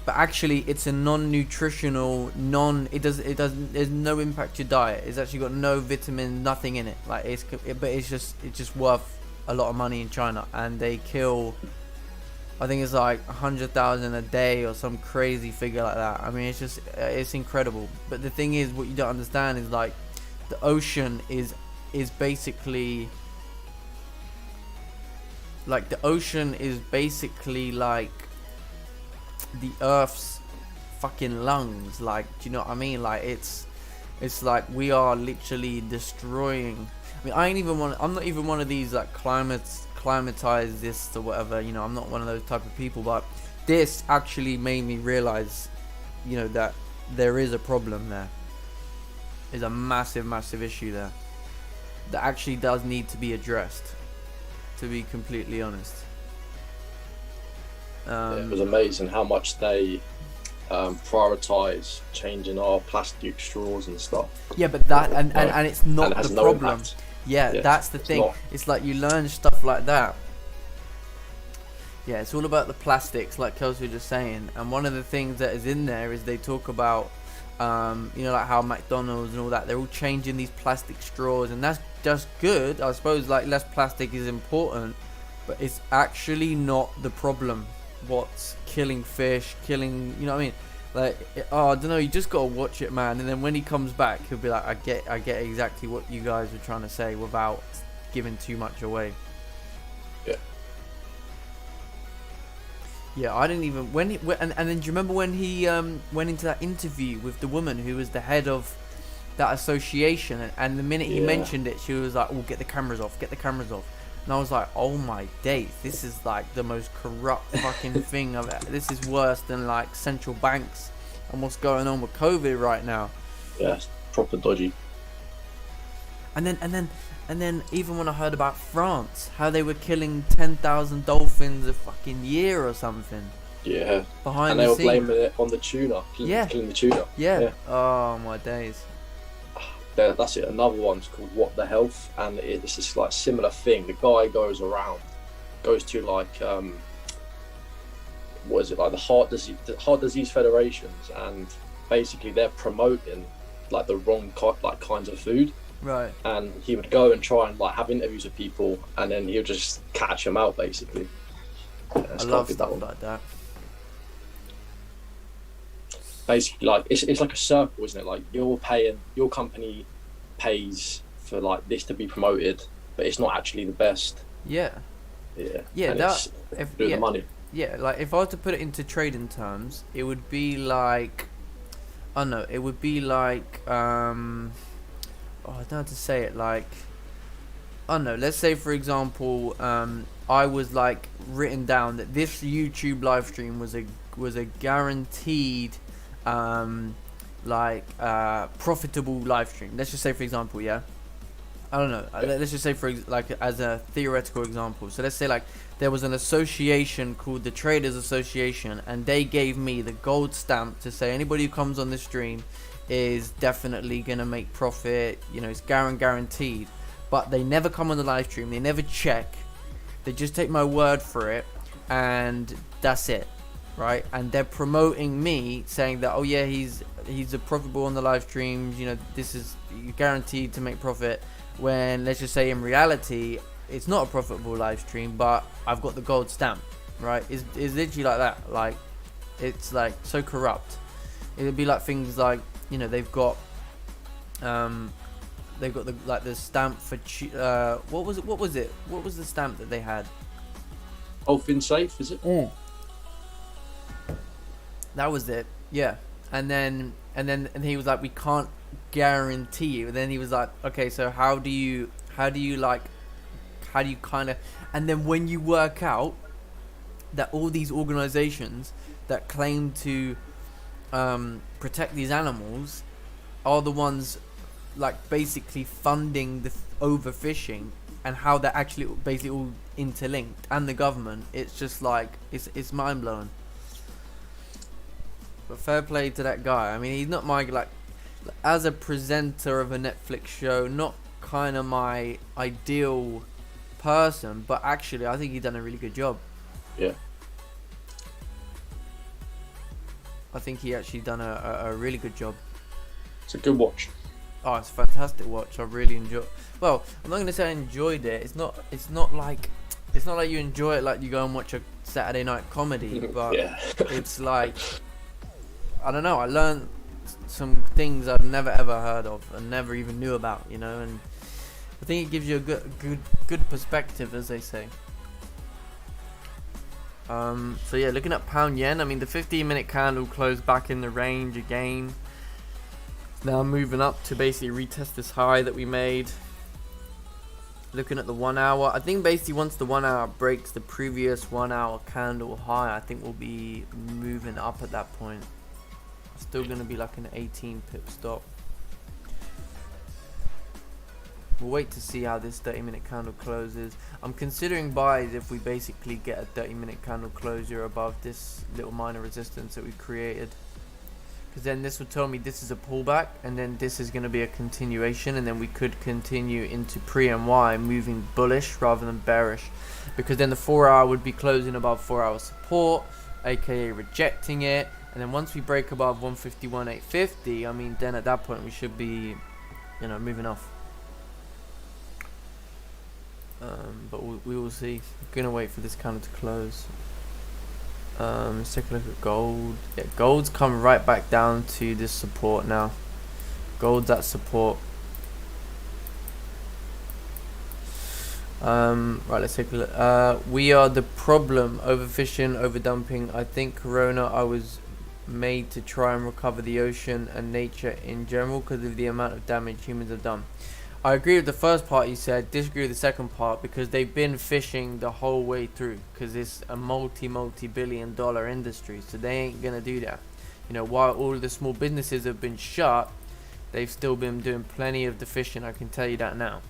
but actually it's a non-nutritional, there's no impact to your diet. It's actually got no vitamin, nothing in it. Like, but it's just worth a lot of money in China, and they kill, I think it's like 100,000 a day or some crazy figure like that. I mean, it's incredible. But the thing is, what you don't understand is, like, the ocean is basically like, the ocean is basically like the Earth's fucking lungs. Like, do you know what I mean? Like, it's like we are literally destroying. I mean, I'm not even one of these like climatizists or whatever, you know. I'm not one of those type of people, but this actually made me realize, you know, that there is a problem there. There's a massive issue there that actually does need to be addressed, to be completely honest. It was amazing how much they prioritize changing our plastic straws and stuff. Yeah, but that and it's not and it has the no problem. impact. Yeah, Yes, that's the thing. not. It's like you learn stuff like that. Yeah, it's all about the plastics, like Kelsey was just saying. And one of the things that is in there is they talk about, you know, like how McDonald's and all that, they're all changing these plastic straws, and that's just good. I suppose, like, less plastic is important, but it's actually not the problem. What's killing fish, you know what I mean? Like, I don't know, you just gotta watch it, man. And then when he comes back, he'll be like, I get exactly what you guys were trying to say without giving too much away. Yeah, I didn't even and then do you remember when he went into that interview with the woman who was the head of that association, and the minute he mentioned it, she was like, "Oh, get the cameras off, get the cameras off." And I was like, "Oh my days, this is like the most corrupt fucking thing this is worse than like central banks and what's going on with COVID right now." Yeah, it's proper dodgy. And then even when I heard about France, how they were killing 10,000 dolphins a fucking year or something. Yeah. Behind and the they were scene. blaming it on the tuna. Killing the tuna. Yeah. Oh my days. That's it. Another one's called What the Health, and it's just like similar thing. The guy goes to like what is it, like the heart disease federations, and basically they're promoting like the wrong kinds of food. Right. And he would go and try and like have interviews with people, and then he would just catch them out basically. I love stuff like that. Basically, like it's like a circle, isn't it? Like your company pays for like this to be promoted, but it's not actually the best. Yeah. Yeah. Yeah. And That. the money. Yeah. Like, if I was to put it into trading terms, it would be like, I don't know. It would be like, oh, I don't know how to say it. Like, I don't know, let's say for example, I was like written down that this YouTube live stream was a guaranteed profitable live stream. Let's just say for example, yeah. I don't know. Let's just say like as a theoretical example. So let's say like there was an association called the Traders Association, and they gave me the gold stamp to say anybody who comes on the stream is definitely gonna make profit. You know, it's guaranteed. But they never come on the live stream. They never check. They just take my word for it, and that's it, right? And they're promoting me, saying that, oh yeah, he's a profitable on the live streams. You know, this is guaranteed to make profit. When let's just say in reality, it's not a profitable live stream, but I've got the gold stamp, right? It's literally like that. Like, it's like so corrupt. It'd be like things like, you know, they've got the stamp for what was it? What was the stamp that they had? Oh, FinSafe, is it? That was it. Yeah. And then he was like, we can't guarantee you. And then he was like, okay, so how do you kind of, and then when you work out that all these organizations that claim to protect these animals are the ones like basically funding the overfishing, and how they're actually basically all interlinked, and the government, it's just like it's mind blowing. But fair play to that guy. I mean, he's not my, like, as a presenter of a Netflix show, not kind of my ideal person, but actually I think he's done a really good job. Yeah. I think he actually done a really good job. It's a good watch. Oh, it's a fantastic watch. I really enjoy. Well, I'm not gonna say I enjoyed it. It's not like you enjoy it like you go and watch a Saturday night comedy. But Yeah. it's like, I don't know. I learned some things I'd never ever heard of and never even knew about. You know, and I think it gives you a good perspective, as they say. So yeah, looking at pound yen. I mean, the 15-minute candle closed back in the range again. Now moving up to basically retest this high that we made. Looking at the 1 hour, I think basically once the 1 hour breaks the previous 1 hour candle high, I think we'll be moving up at that point. Still going to be like an 18 pip stop. We'll wait to see how this 30-minute candle closes. I'm considering buys if we basically get a 30-minute candle closure above this little minor resistance that we created. Because then this will tell me this is a pullback, and then this is going to be a continuation, and then we could continue into pre-MY moving bullish rather than bearish, because then the 4 hour would be closing above 4 hour support, aka rejecting it, and then once we break above 151.850, I mean, then at that point we should be, you know, moving off. But we will see. I'm gonna wait for this candle to close. Let's take a look at gold. Yeah, gold's come right back down to this support now. Gold's at support. Right, let's take a look. We are the problem. Overfishing, overdumping. I think Corona, I was made to try and recover the ocean and nature in general because of the amount of damage humans have done. I agree with the first part you said, disagree with the second part, because they've been fishing the whole way through, because it's a multi-billion dollar industry, so they ain't gonna do that. You know, while all the small businesses have been shut, they've still been doing plenty of the fishing, I can tell you that now.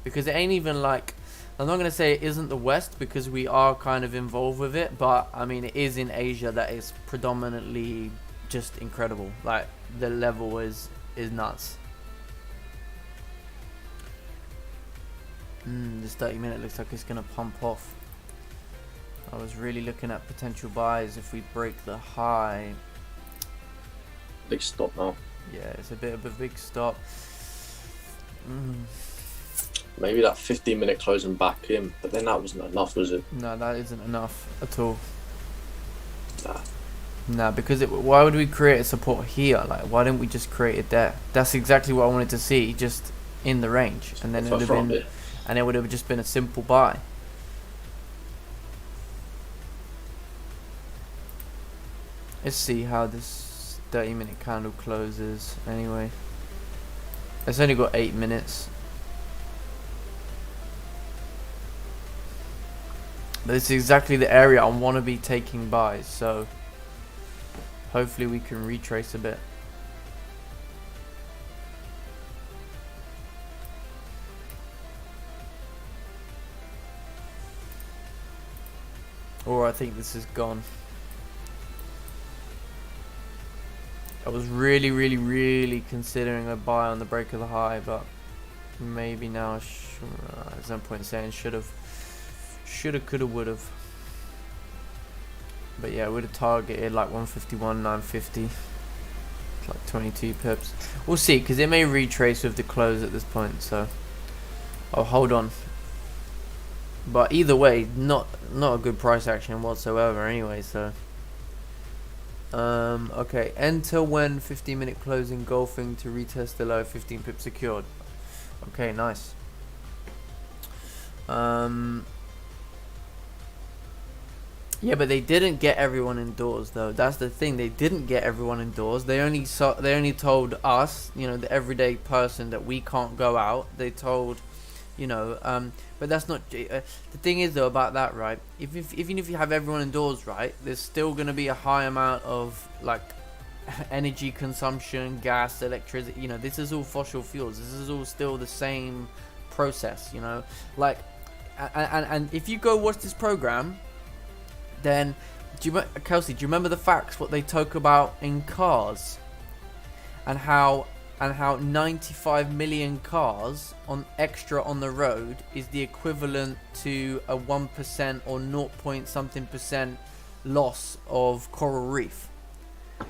Because it ain't even like, I'm not gonna say it isn't the West, because we are kind of involved with it, but I mean, it is in Asia that is predominantly just incredible. Like, the level is nuts. This 30-minute looks like it's gonna pump off. I was really looking at potential buys if we break the high. Big stop now. Yeah, it's a bit of a big stop. Maybe that 15-minute closing back in, but then that wasn't enough, was it? No, that isn't enough at all. Nah. Nah, because why would we create a support here? Like, why didn't we just create it there? That's exactly what I wanted to see, just in the range, and then it would have been. It. And it would have just been a simple buy. Let's see how this 30-minute candle closes anyway. It's only got 8 minutes. But this is exactly the area I want to be taking buys, so hopefully we can retrace a bit. Or I think this is gone. I was really considering a buy on the break of the high, but maybe now there's no point saying shoulda, coulda, would've. But yeah, would have targeted like 151, 950. It's like 22 pips. We'll see, because it may retrace with the close at this point, so I'll hold on. But either way, not a good price action whatsoever anyway, so okay, enter when 15-minute close engulfing to retest the low, 15 pips secured. Okay, nice. Yeah, but they didn't get everyone indoors though. That's the thing. They didn't get everyone indoors. They only told us, you know, the everyday person, that we can't go out. They told, you know, but that's not the thing is though about that, right? Even if you have everyone indoors, right, there's still going to be a high amount of like energy consumption, gas, electricity. You know, this is all fossil fuels. This is all still the same process. You know, like, and if you go watch this program, then Kelsey, do you remember the facts? What they talk about in cars, and how 95 million cars extra on the road is the equivalent to a 1% or 0 point something percent loss of coral reef.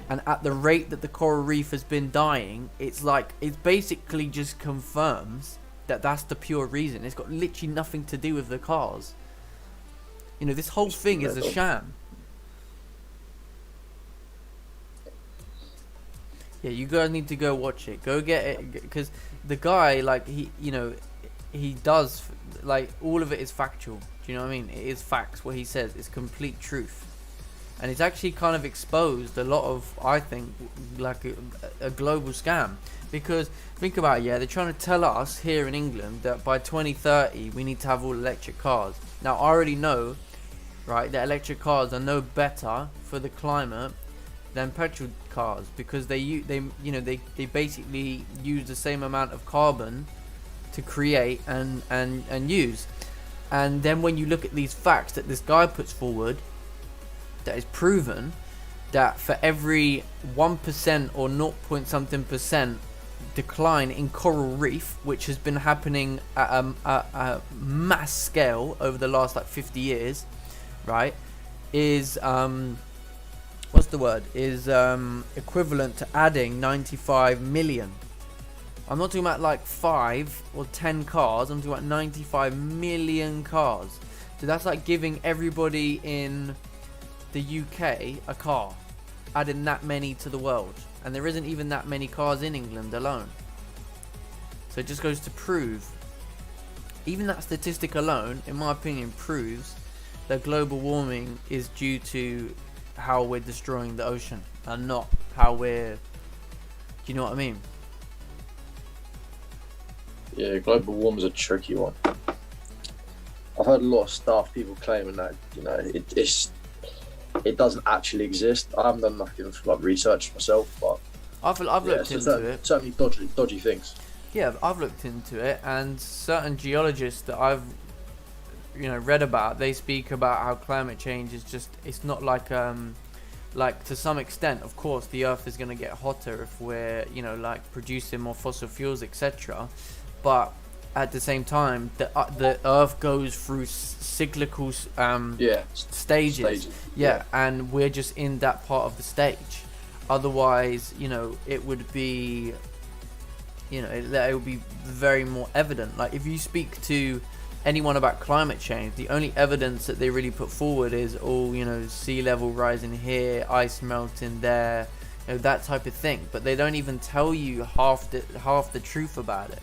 And at the rate that the coral reef has been dying, it's like, it basically just confirms that that's the pure reason. It's got literally nothing to do with the cars. You know, this whole thing is a sham. Yeah, you guys need to go watch it. Go get it, because the guy, like, he does, like, all of it is factual. Do you know what I mean? It is facts. What he says is complete truth. And it's actually kind of exposed a lot of, I think, like a global scam. Because think about it, yeah, they're trying to tell us here in England that by 2030 we need to have all electric cars. Now, I already know, right, that electric cars are no better for the climate than petrol cars, because they basically use the same amount of carbon to create and use. And then when you look at these facts that this guy puts forward, that is proven that for every 1% or 0 point something percent decline in coral reef, which has been happening at a mass scale over the last like 50 years, right, is equivalent to adding 95 million. I'm not talking about like 5 or 10 cars, I'm talking about 95 million cars. So that's like giving everybody in the UK a car, adding that many to the world. And there isn't even that many cars in England alone. So it just goes to prove, even that statistic alone, in my opinion, proves that global warming is due to how we're destroying the ocean, and not how we're, do you know what I mean? Yeah, global warming is a tricky one. I've heard a lot of stuff, people claiming that, you know, it doesn't actually exist. I haven't done enough like research myself, but I've looked into it. Certainly dodgy things. Yeah, I've looked into it, and certain geologists that I've read about, they speak about how climate change is just, it's not like to some extent, of course, the earth is going to get hotter if we're like producing more fossil fuels, etc. But at the same time, the earth goes through cyclical stages. Yeah, and we're just in that part of the stage. Otherwise, it would be, it would be very more evident. Like if you speak to anyone about climate change, the only evidence that they really put forward is sea level rising here, ice melting there, that type of thing. But they don't even tell you half the truth about it.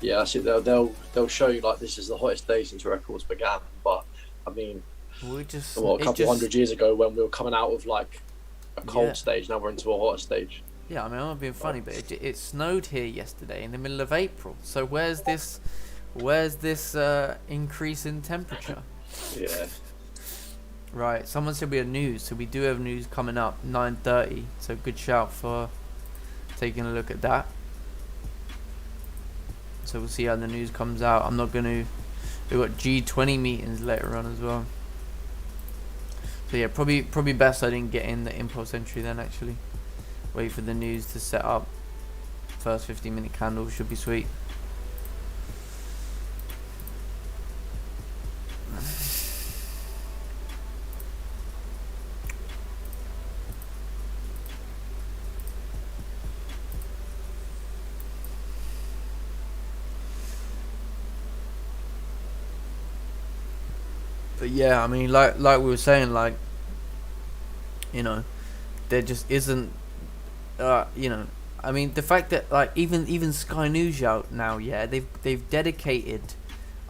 Yeah, that's it. They'll show you like this is the hottest day since records began. But I mean, a couple hundred years ago when we were coming out of like a cold stage, now we're into a hotter stage. Yeah, I mean, I'm not being funny, but it snowed here yesterday in the middle of April. So where's this Where's this increase in temperature? Yeah. Right, someone said we had news, so we do have news coming up 9:30. So good shout for taking a look at that. So we'll see how the news comes out. I'm not gonna. We've got G20 meetings later on as well. So yeah, probably best I didn't get in the impulse entry then. Actually, wait for the news to set up. First 15-minute candle should be sweet. But yeah, I mean, like we were saying, like, you know, there just isn't, you know, I mean, the fact that like even Sky News out now, yeah, they've dedicated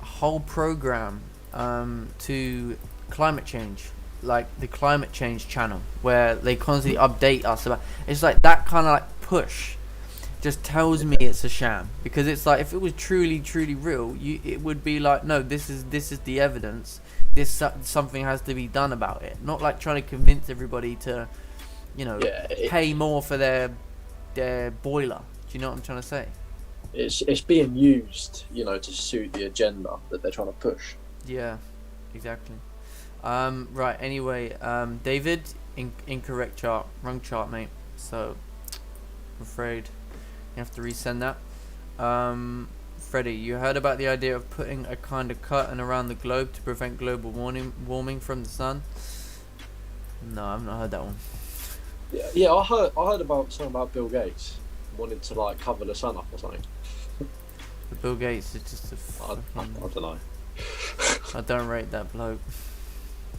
a whole program to climate change, like the climate change channel, where they constantly update us about. It's like that kind of like push just tells me it's a sham, because it's like if it was truly real, it would be like, no, this is the evidence. Something has to be done about it. Not like trying to convince everybody to, you know, pay more for their boiler. Do you know what I'm trying to say? It's being used, you know, to suit the agenda that they're trying to push. Yeah, exactly. Right. Anyway, David, incorrect chart, wrong chart, mate. So, I'm afraid you have to resend that. Freddie, you heard about the idea of putting a kind of curtain around the globe to prevent global warming from the sun? No, I've not heard that one. Yeah, I heard about something about Bill Gates wanted to like cover the sun up or something. But Bill Gates is just a I don't know. I don't rate that bloke.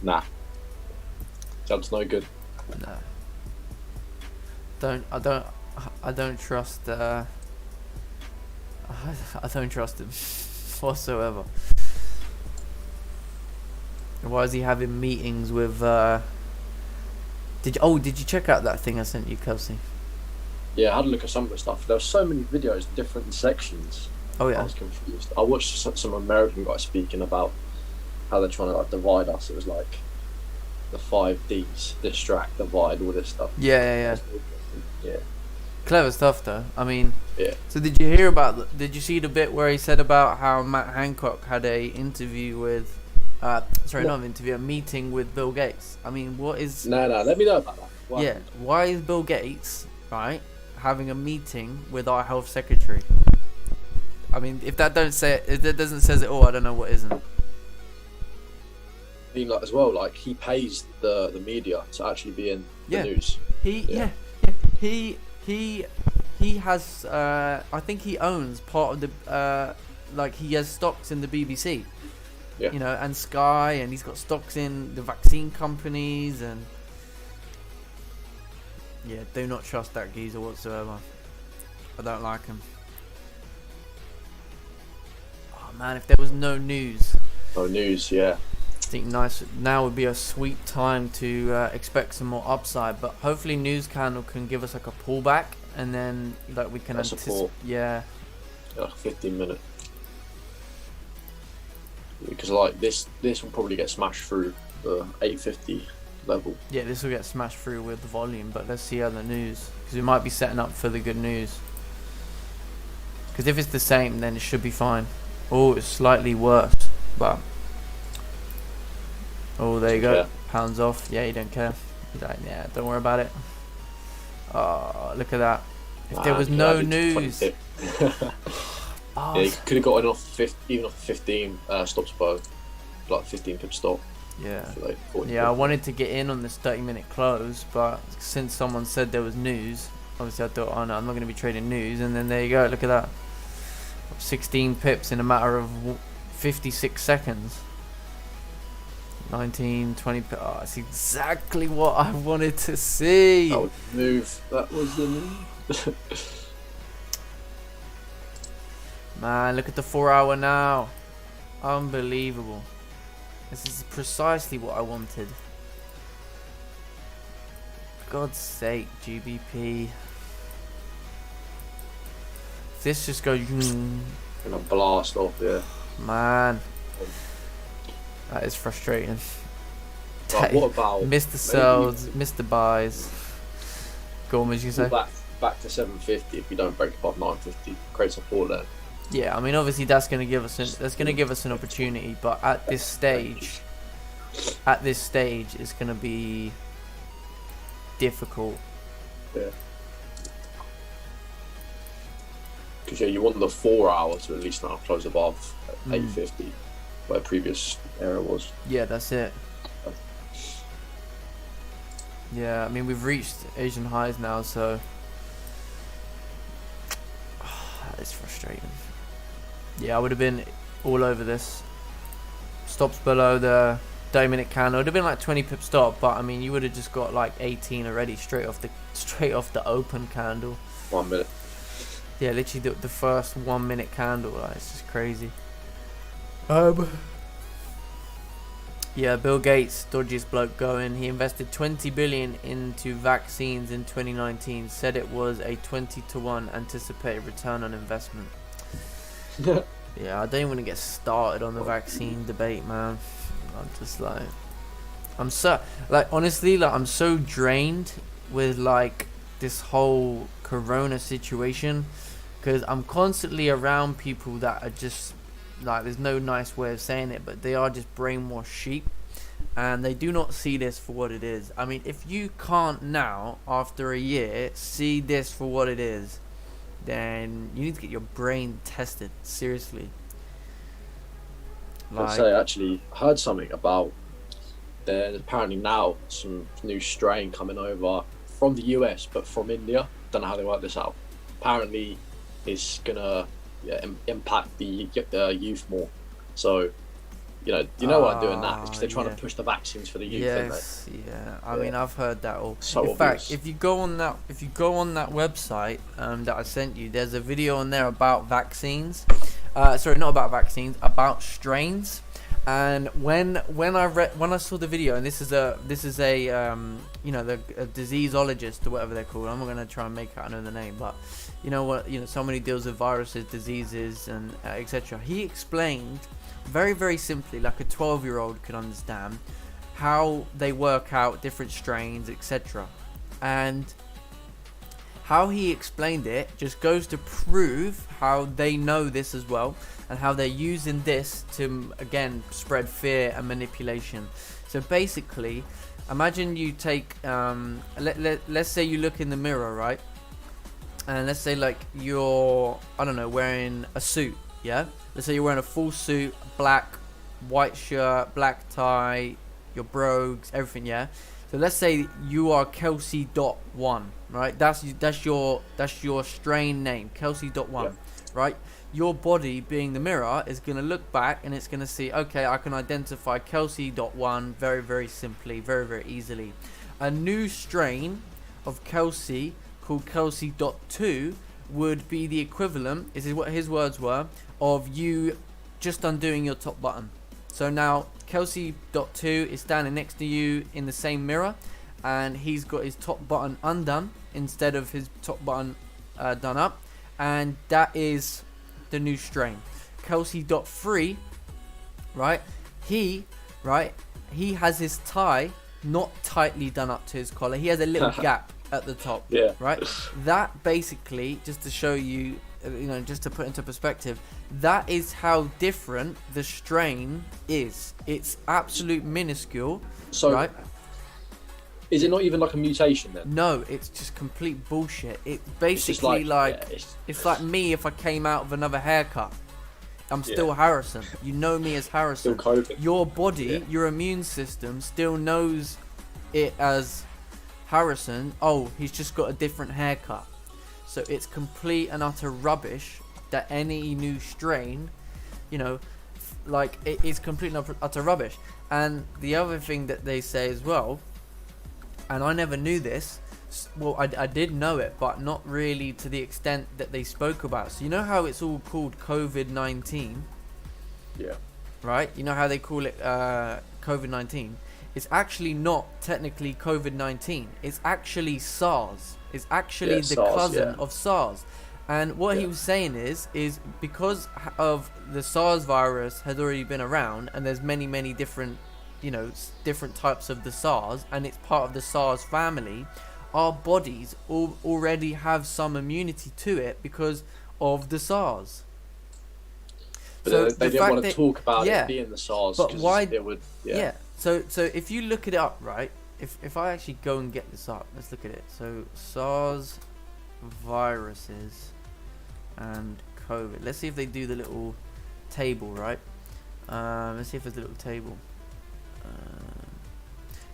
Nah. Sounds no good. No. I don't trust I don't trust him whatsoever. Why is he having meetings with Did you check out that thing I sent you, Kelsey? Yeah, I had a look at some of the stuff. There were so many videos, different sections. Oh yeah. I was confused. I watched some American guy speaking about how they're trying to like divide us. It was like the 5Ds: distract, divide, all this stuff. Yeah. Yeah. Clever stuff though. I mean, yeah. So did you see the bit where he said about how Matt Hancock had a interview with a meeting with Bill Gates? I mean, what is... No, let me know about that. Why is Bill Gates, right, having a meeting with our health secretary? I mean, if that doesn't says it all, I don't know what isn't. I mean, like as well, like he pays the media to actually be in the news. He has I think he owns part of the like he has stocks in the BBC. Yeah. You know, and Sky, and he's got stocks in the vaccine companies, and yeah, do not trust that geezer whatsoever. I don't like him. Oh man, if there was no news. No news, yeah. I think now would be a sweet time to expect some more upside, but hopefully News Candle can give us like a pullback, and then like we can anticipate. Yeah. Like 15-minute. Because like this will probably get smashed through the 850 level. Yeah, this will get smashed through with the volume, but let's see how the news, because we might be setting up for the good news. Because if it's the same, then it should be fine. Oh, it's slightly worse, but. Oh, there you go. Yeah. Pounds off. Yeah, you don't care. He's like, yeah, don't worry about it. Oh, look at that. If there was no news. Yeah, he could have gotten off even off 15 stops above, like 15 pip stop. Yeah. Like I wanted to get in on this 30-minute close, but since someone said there was news, obviously I thought, oh no, I'm not going to be trading news. And then there you go. Look at that. 16 pips in a matter of 56 seconds. 19, 20. Oh, that's exactly what I wanted to see. That was the move. That was the move. Man, look at the 4 hour now. Unbelievable. This is precisely what I wanted. God's sake, GBP. If this just goes... And a blast off, yeah. Man, that is frustrating. But what about Mr. Sells, Mr. Buys. Go on, as you say. Back to 750 if we don't break above 950, create support there. Yeah, I mean, obviously that's going to give us an opportunity, but at this stage, it's going to be difficult. Yeah. Because you want the 4 hours to at least now close above 850, where previous area was. Yeah, that's it. Yeah, I mean, we've reached Asian highs now, so it's frustrating. Yeah, I would have been all over this. Stops below the 30-minute candle. It would have been like 20 pip stop, but I mean, you would have just got like 18 already straight off the open candle. 1 minute. Yeah, literally the first 1 minute candle. Like, it's just crazy. Yeah, Bill Gates, dodgiest bloke going. He invested 20 billion into vaccines in 2019. Said it was a 20-to-1 anticipated return on investment. Yeah, I don't even want to get started on the vaccine debate, man. I'm just like, I'm so drained with like this whole corona situation, because I'm constantly around people that are just like, there's no nice way of saying it, but they are just brainwashed sheep, and they do not see this for what it is. I mean, if you can't now, after a year, see this for what it is, then you need to get your brain tested, seriously. I'd say, actually, I heard something about there's apparently now some new strain coming over from the US, but from India. Don't know how they work this out. Apparently, it's gonna impact the youth more. So, you know why I'm doing that? It's because they're trying to push the vaccines for the youth. Yes, yeah. I mean, I've heard that all. So in obvious. fact, if you go on that website that I sent you, there's a video on there about vaccines. Sorry, not about vaccines, about strains. And when I saw the video, and this is a a diseaseologist or whatever they're called. I'm not gonna try and make out another name, but someone who deals with viruses, diseases, and etc. He explained very, very simply, like a 12-year-old could understand, how they work out different strains, etc. And how he explained it just goes to prove how they know this as well, and how they're using this to, again, spread fear and manipulation. So basically, imagine you take, let's say you look in the mirror, right? And let's say like you're, I don't know, wearing a suit, yeah? Let's say you're wearing a full suit, black, white shirt, black tie, your brogues, everything, yeah? So let's say you are Kelsey.1, right? That's your strain name, Kelsey.1, Yeah. right? Your body, being the mirror, is going to look back and it's going to see, okay, I can identify Kelsey.1 very, very simply, very, very easily. A new strain of Kelsey called Kelsey.2 would be the equivalent, this is what his words were, of you just undoing your top button. So now Kelsey.2 is standing next to you in the same mirror, and he's got his top button undone instead of his top button done up, and that is the new strain. Kelsey.3, right? He has his tie not tightly done up to his collar. He has a little gap at the top. Yeah. Right? That basically, just to show you, just to put into perspective, that is how different the strain is. It's absolute minuscule. So, right? Is it not even like a mutation then? No, it's just complete bullshit. It's basically it's like me if I came out of another haircut. I'm still Harrison. You know me as Harrison. Still COVID. Your body, your immune system still knows it as Harrison. Oh, he's just got a different haircut. So it's complete and utter rubbish that any new strain, it's complete and utter rubbish. And the other thing that they say as well, and I never knew this, well, I did know it, but not really to the extent that they spoke about. So you know how it's all called COVID-19? Yeah. Right? You know how they call it COVID-19? It's actually not technically COVID-19. It's actually SARS. It's actually the cousin of SARS. And what he Yeah. was saying is because of the SARS virus had already been around, and there's many different, different types of the SARS, and it's part of the SARS family. Our bodies already have some immunity to it because of the SARS. But So they the didn't fact want to that, talk about it yeah, being the SARS but because why? it would, yeah. Yeah. So if you look it up, right? If I actually go and get this up, let's look at it. So SARS viruses and COVID. Let's see if they do the little table, right? Let's see if there's a little table.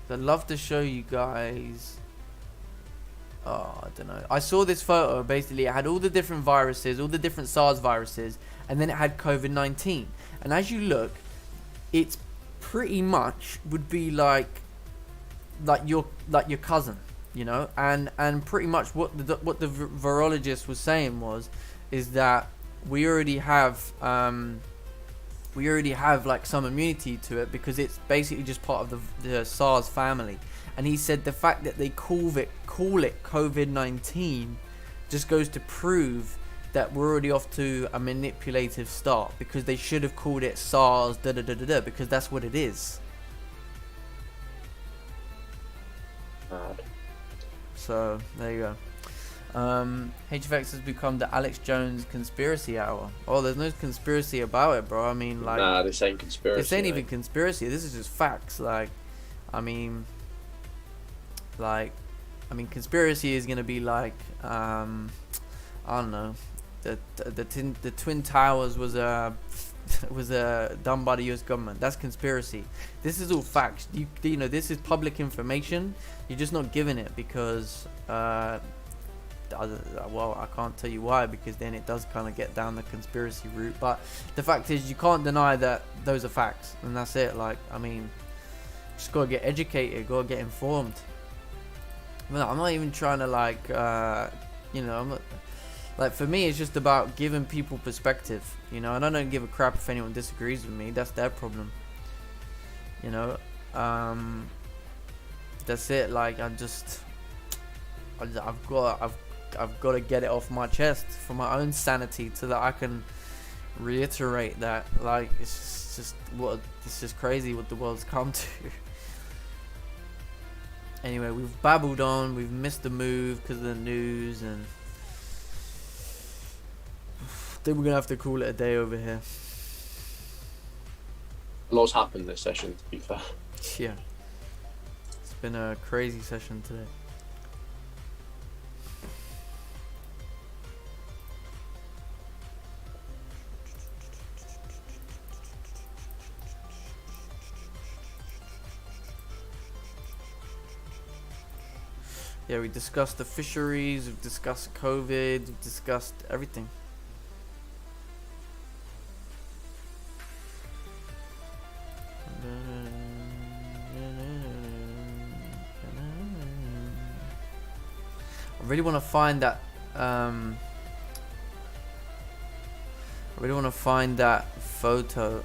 I'd love to show you guys. Oh, I don't know. I saw this photo. Basically, it had all the different viruses, all the different SARS viruses, and then it had COVID-19. And as you look, it's pretty much would be like your cousin, and pretty much what the virologist was saying is that we already have like some immunity to it because it's basically just part of the SARS family. And he said the fact that they call it COVID-19 just goes to prove that we're already off to a manipulative start, because they should have called it SARS because that's what it is. So there you go. HFX has become the Alex Jones conspiracy hour. Oh, there's no conspiracy about it, bro. I mean, like, Nah, this ain't conspiracy. this ain't even conspiracy. This is just facts. Conspiracy is gonna be like, I don't know, the Twin Towers was done by the US government. That's conspiracy. This is all facts. This is public information. You're just not giving it because well, I can't tell you why, because then it does kind of get down the conspiracy route. But the fact is, you can't deny that those are facts, and that's it. Just gotta get educated, gotta get informed. I'm not even trying to I'm not, for me, it's just about giving people perspective, and I don't give a crap if anyone disagrees with me. That's their problem, that's it. I've got to get it off my chest for my own sanity, so that I can reiterate that it's just crazy what the world's come to. Anyway, we've babbled on. We've missed the move because of the news, and I think we're gonna have to call it a day over here. A lot's happened this session, to be fair. Yeah, it's been a crazy session today. Yeah, we discussed the fisheries, we've discussed COVID, we've discussed everything. I really want to find that photo.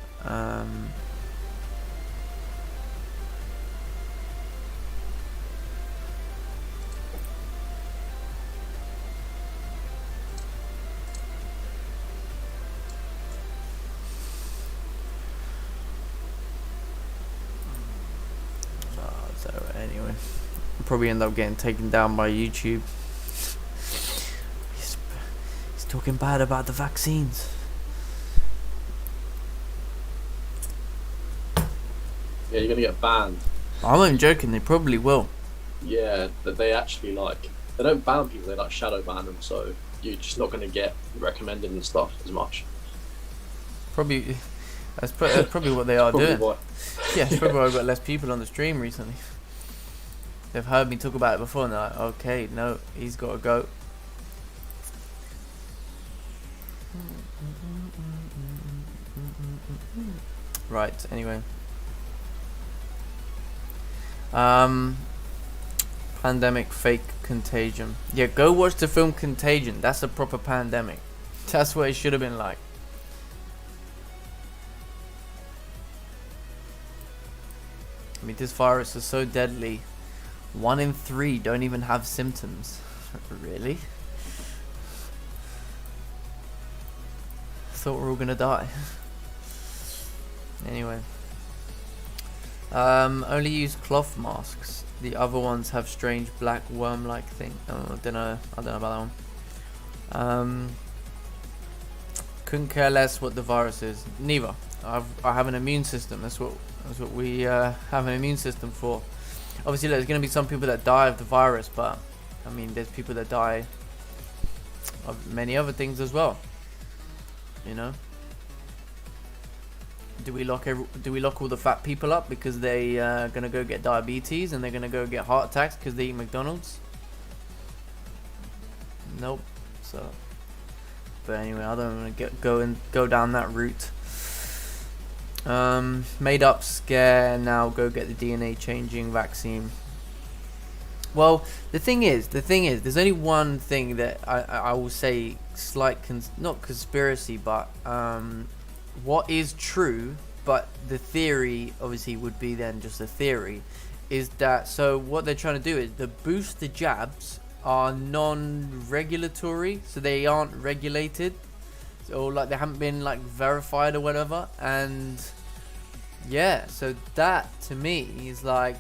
Anyway, I'll probably end up getting taken down by YouTube. He's talking bad about the vaccines. Yeah, you're gonna get banned. I'm not even joking, they probably will. Yeah, that they actually they don't ban people, they shadow ban them, so you're just not gonna get recommended and stuff as much. Probably, that's probably what they are doing. Why. Yeah, it's probably why I've got less people on the stream recently. They've heard me talk about it before and they're like, okay, no, he's got to go. Right, anyway. Pandemic fake contagion. Yeah, go watch the film Contagion. That's a proper pandemic. That's what it should have been like. I mean, this virus is so deadly. 1 in 3 don't even have symptoms. Really? thought we were all gonna die. Anyway. Only use cloth masks. The other ones have strange black worm-like thing. Oh, I don't know about that one. Couldn't care less what the virus is. Neither. I have an immune system. That's what we have an immune system for. Obviously, there's going to be some people that die of the virus, but I mean, there's people that die of many other things as well. You know. Do we lock all the fat people up because they gonna go get diabetes and they're gonna go get heart attacks because they eat McDonald's? Nope. So, but anyway, I don't want to go down that route. Made up scare. Now go get the DNA changing vaccine. Well, the thing is, there's only one thing that I will say slight not conspiracy, but what is true, but the theory obviously would be then just a theory, is that so what they're trying to do is the booster jabs are non-regulatory, so they aren't regulated, or like they haven't been like verified or whatever, and yeah, so that to me is like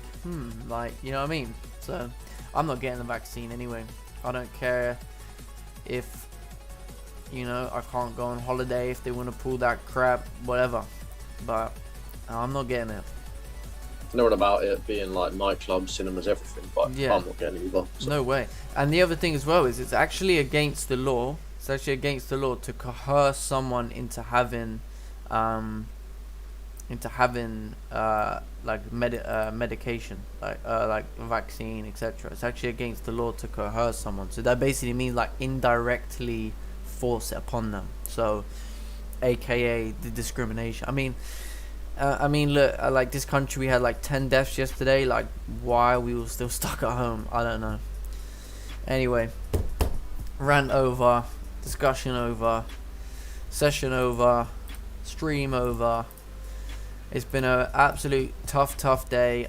like, you know what I mean? So I'm not getting the vaccine anyway. I don't care if, you know, I can't go on holiday if they want to pull that crap, whatever. But I'm not getting it. Knowing about it being like nightclubs, cinemas, everything, but yeah. I'm not getting it either. So. No way. And the other thing as well is it's actually against the law. It's actually against the law to coerce someone into having like medication, like vaccine, etc. It's actually against the law to coerce someone. So that basically means like indirectly force it upon them. So aka the discrimination. I mean look, like this country, we had like 10 deaths yesterday. Like, why we were still stuck at home, I don't know. Anyway, rant over, discussion over, session over, stream over. It's been an absolute tough day.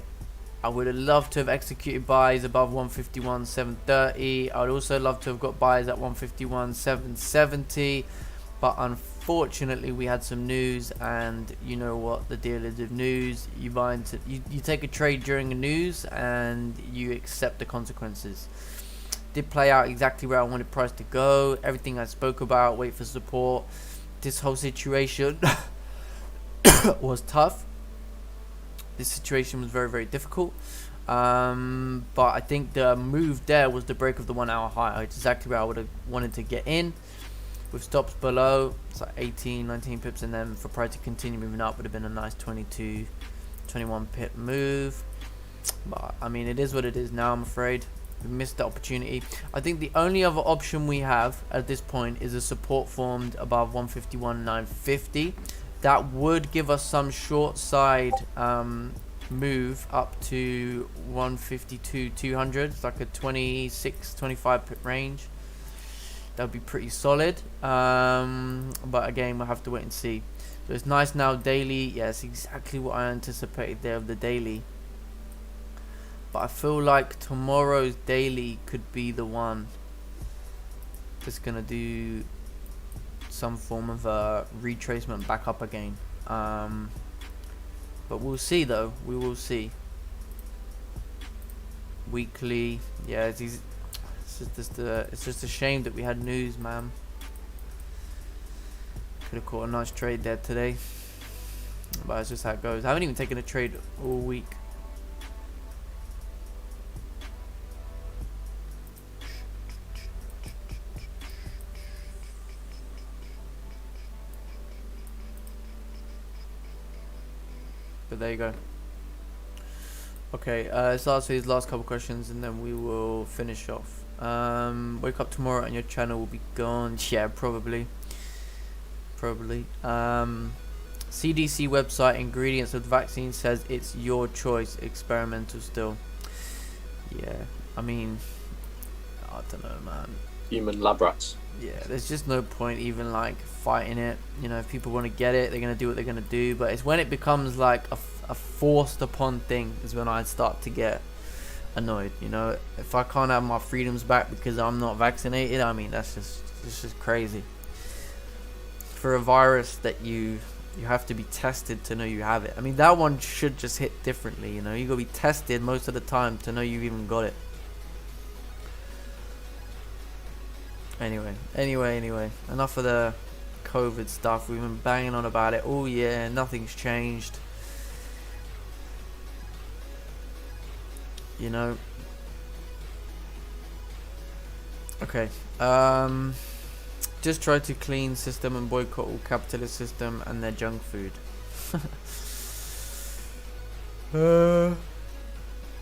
I would have loved to have executed buys above 151.730. I would also love to have got buys at 151.770, but unfortunately we had some news, and you know what the deal is with news. You buy into you take a trade during the news and you accept the consequences. Did play out exactly where I wanted price to go. Everything I spoke about, wait for support. This whole situation was tough. This situation was very difficult, but I think the move there was the break of the 1 hour high. It's exactly where I would have wanted to get in, with stops below. It's like 18-19 pips, and then for price to continue moving up would have been a nice 22-21 pip move. But I mean, it is what it is now. I'm afraid we missed the opportunity. I think the only other option we have at this point is a support formed above 151.950. That would give us some short side move up to 152.200. It's like a 26-25 pip range. That would be pretty solid. But again, we'll have to wait and see. So it's nice now daily. Yes, exactly what I anticipated there of the daily. But I feel like tomorrow's daily could be the one that's gonna do some form of retracement back up again. But we'll see though. We will see. Weekly, yeah, it's just a shame that we had news, man. Could have caught a nice trade there today, but it's just how it goes. I haven't even taken a trade all week. But there you go. Okay, let's ask these last couple questions and then we will finish off. Wake up tomorrow and your channel will be gone. Yeah, probably. CDC website ingredients of the vaccine says it's your choice, experimental still. Yeah, I mean, I don't know, man. Human lab rats. Yeah, there's just no point even like fighting it. You know, if people want to get it, they're gonna do what they're gonna do. But it's when it becomes like a forced upon thing is when I start to get annoyed. You know, if I can't have my freedoms back because I'm not vaccinated, I mean, it's just crazy. for a virus that you have to be tested to know you have it. I mean, that one should just hit differently, you know. You gotta be tested most of the time to know you even got it. Anyway, enough of the COVID stuff. We've been banging on about it all year. Nothing's changed, you know. Okay, just try to clean system and boycott all capitalist system and their junk food.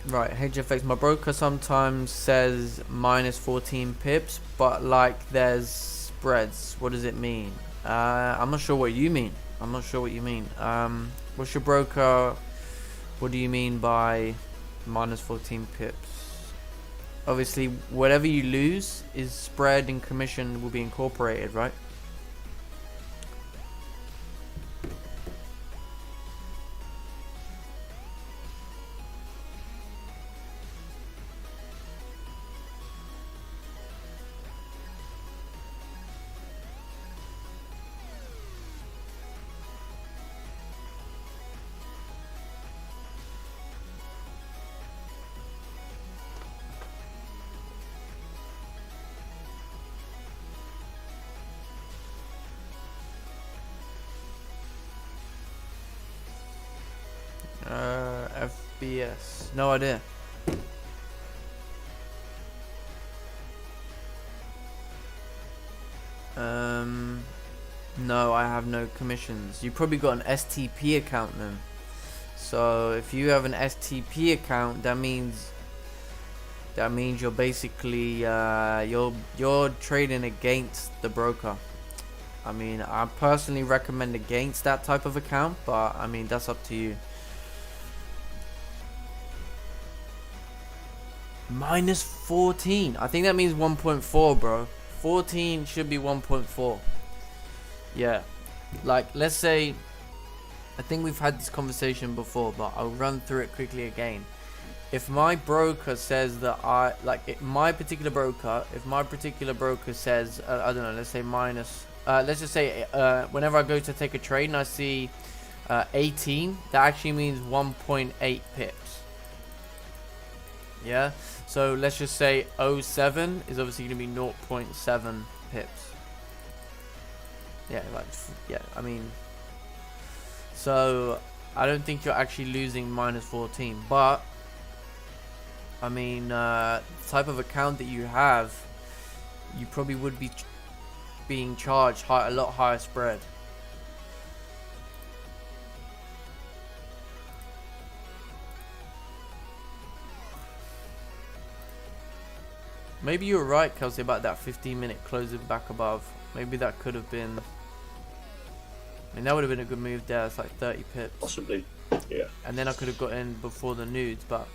Right, HFX. My broker sometimes says minus 14 pips, but like there's spreads. What does it mean? I'm not sure what you mean. What's your broker? What do you mean by minus 14 pips? Obviously, whatever you lose is spread and commission will be incorporated, right? FBS. No idea. No, I have no commissions. You probably got an STP account then. So if you have an STP account, that means you're basically you're trading against the broker. I mean, I personally recommend against that type of account, but I mean, that's up to you. Minus 14. I think that means 1.4, bro. 14 should be 1.4. Yeah. Like, let's say, I think we've had this conversation before, but I'll run through it quickly again. If my broker says that if my particular broker says, I don't know, let's say minus, let's just say, whenever I go to take a trade and I see 18, that actually means 1.8 pips. Yeah. So let's just say 07 is obviously going to be 0.7 pips. Yeah, I mean, so I don't think you're actually losing minus 14, but I mean, the type of account that you have, you probably would be being charged a lot higher spread. Maybe you were right, Kelsey, about that 15-minute closing back above. Maybe that could have been. I mean, that would have been a good move there. It's like 30 pips. Possibly, yeah. And then I could have got in before the nudes, but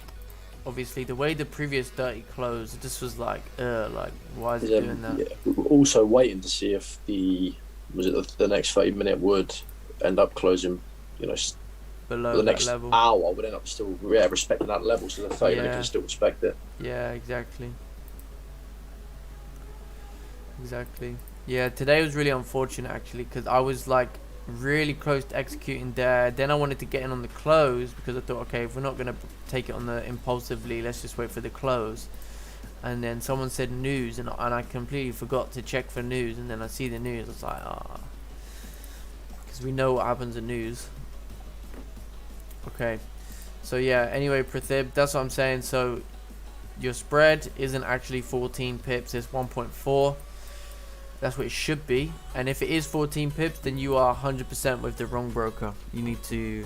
obviously the way the previous 30 closed, this was like why is it doing that? Yeah. We were also waiting to see if the next 30-minute would end up closing, you know, below the next level. hour would end up still respecting that level, so the 30-minute can still respect it. Yeah, exactly. Yeah, today was really unfortunate actually, because I was like really close to executing there. Then I wanted to get in on the close because I thought, okay, if we're not gonna take it on the impulsively, let's just wait for the close. And then someone said news, and I completely forgot to check for news. And then I see the news, I was like, because we know what happens in news. Okay, so yeah. Anyway, Prathib, that's what I'm saying. So your spread isn't actually 14 pips; it's 1.4. That's what it should be. And if it is 14 pips, then you are 100% with the wrong broker. You need to,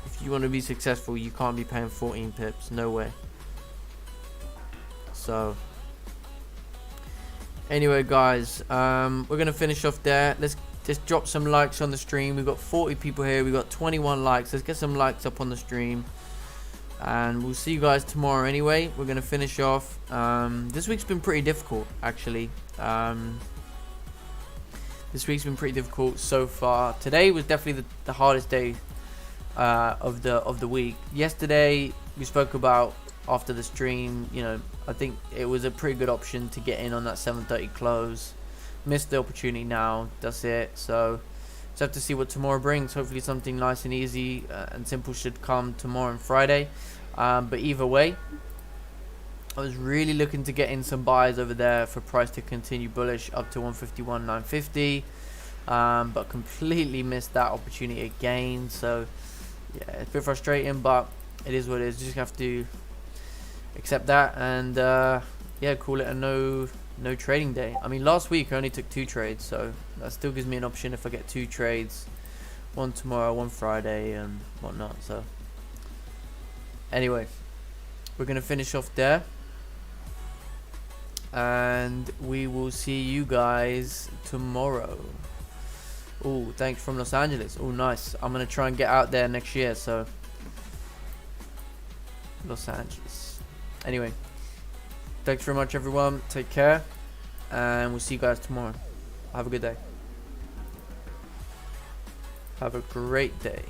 if you want to be successful, you can't be paying 14 pips. No way. So, anyway, guys, we're going to finish off there. Let's just drop some likes on the stream. We've got 40 people here. We've got 21 likes. Let's get some likes up on the stream. And we'll see you guys tomorrow anyway. We're going to finish off. This week's been pretty difficult, actually. This week's been pretty difficult so far. Today was definitely the hardest day of the week. Yesterday we spoke about after the stream. You know, I think it was a pretty good option to get in on that 7:30 close. missed the opportunity now. That's it. So just have to see what tomorrow brings. Hopefully something nice and easy and simple should come tomorrow and Friday. But either way, I was really looking to get in some buys over there for price to continue bullish up to 151.950. But completely missed that opportunity again. So yeah, it's a bit frustrating, but it is what it is. Just have to accept that and yeah, call it a no trading day. I mean, last week I only took 2 trades, so that still gives me an option if I get 2 trades, one tomorrow, one Friday, and whatnot. So anyway, we're gonna finish off there, and we will see you guys tomorrow. Oh, thanks from Los Angeles. Oh, nice. I'm gonna try and get out there next year. So Los Angeles. Anyway, thanks very much, everyone. Take care, and we'll see you guys tomorrow. Have a good day. Have a great day.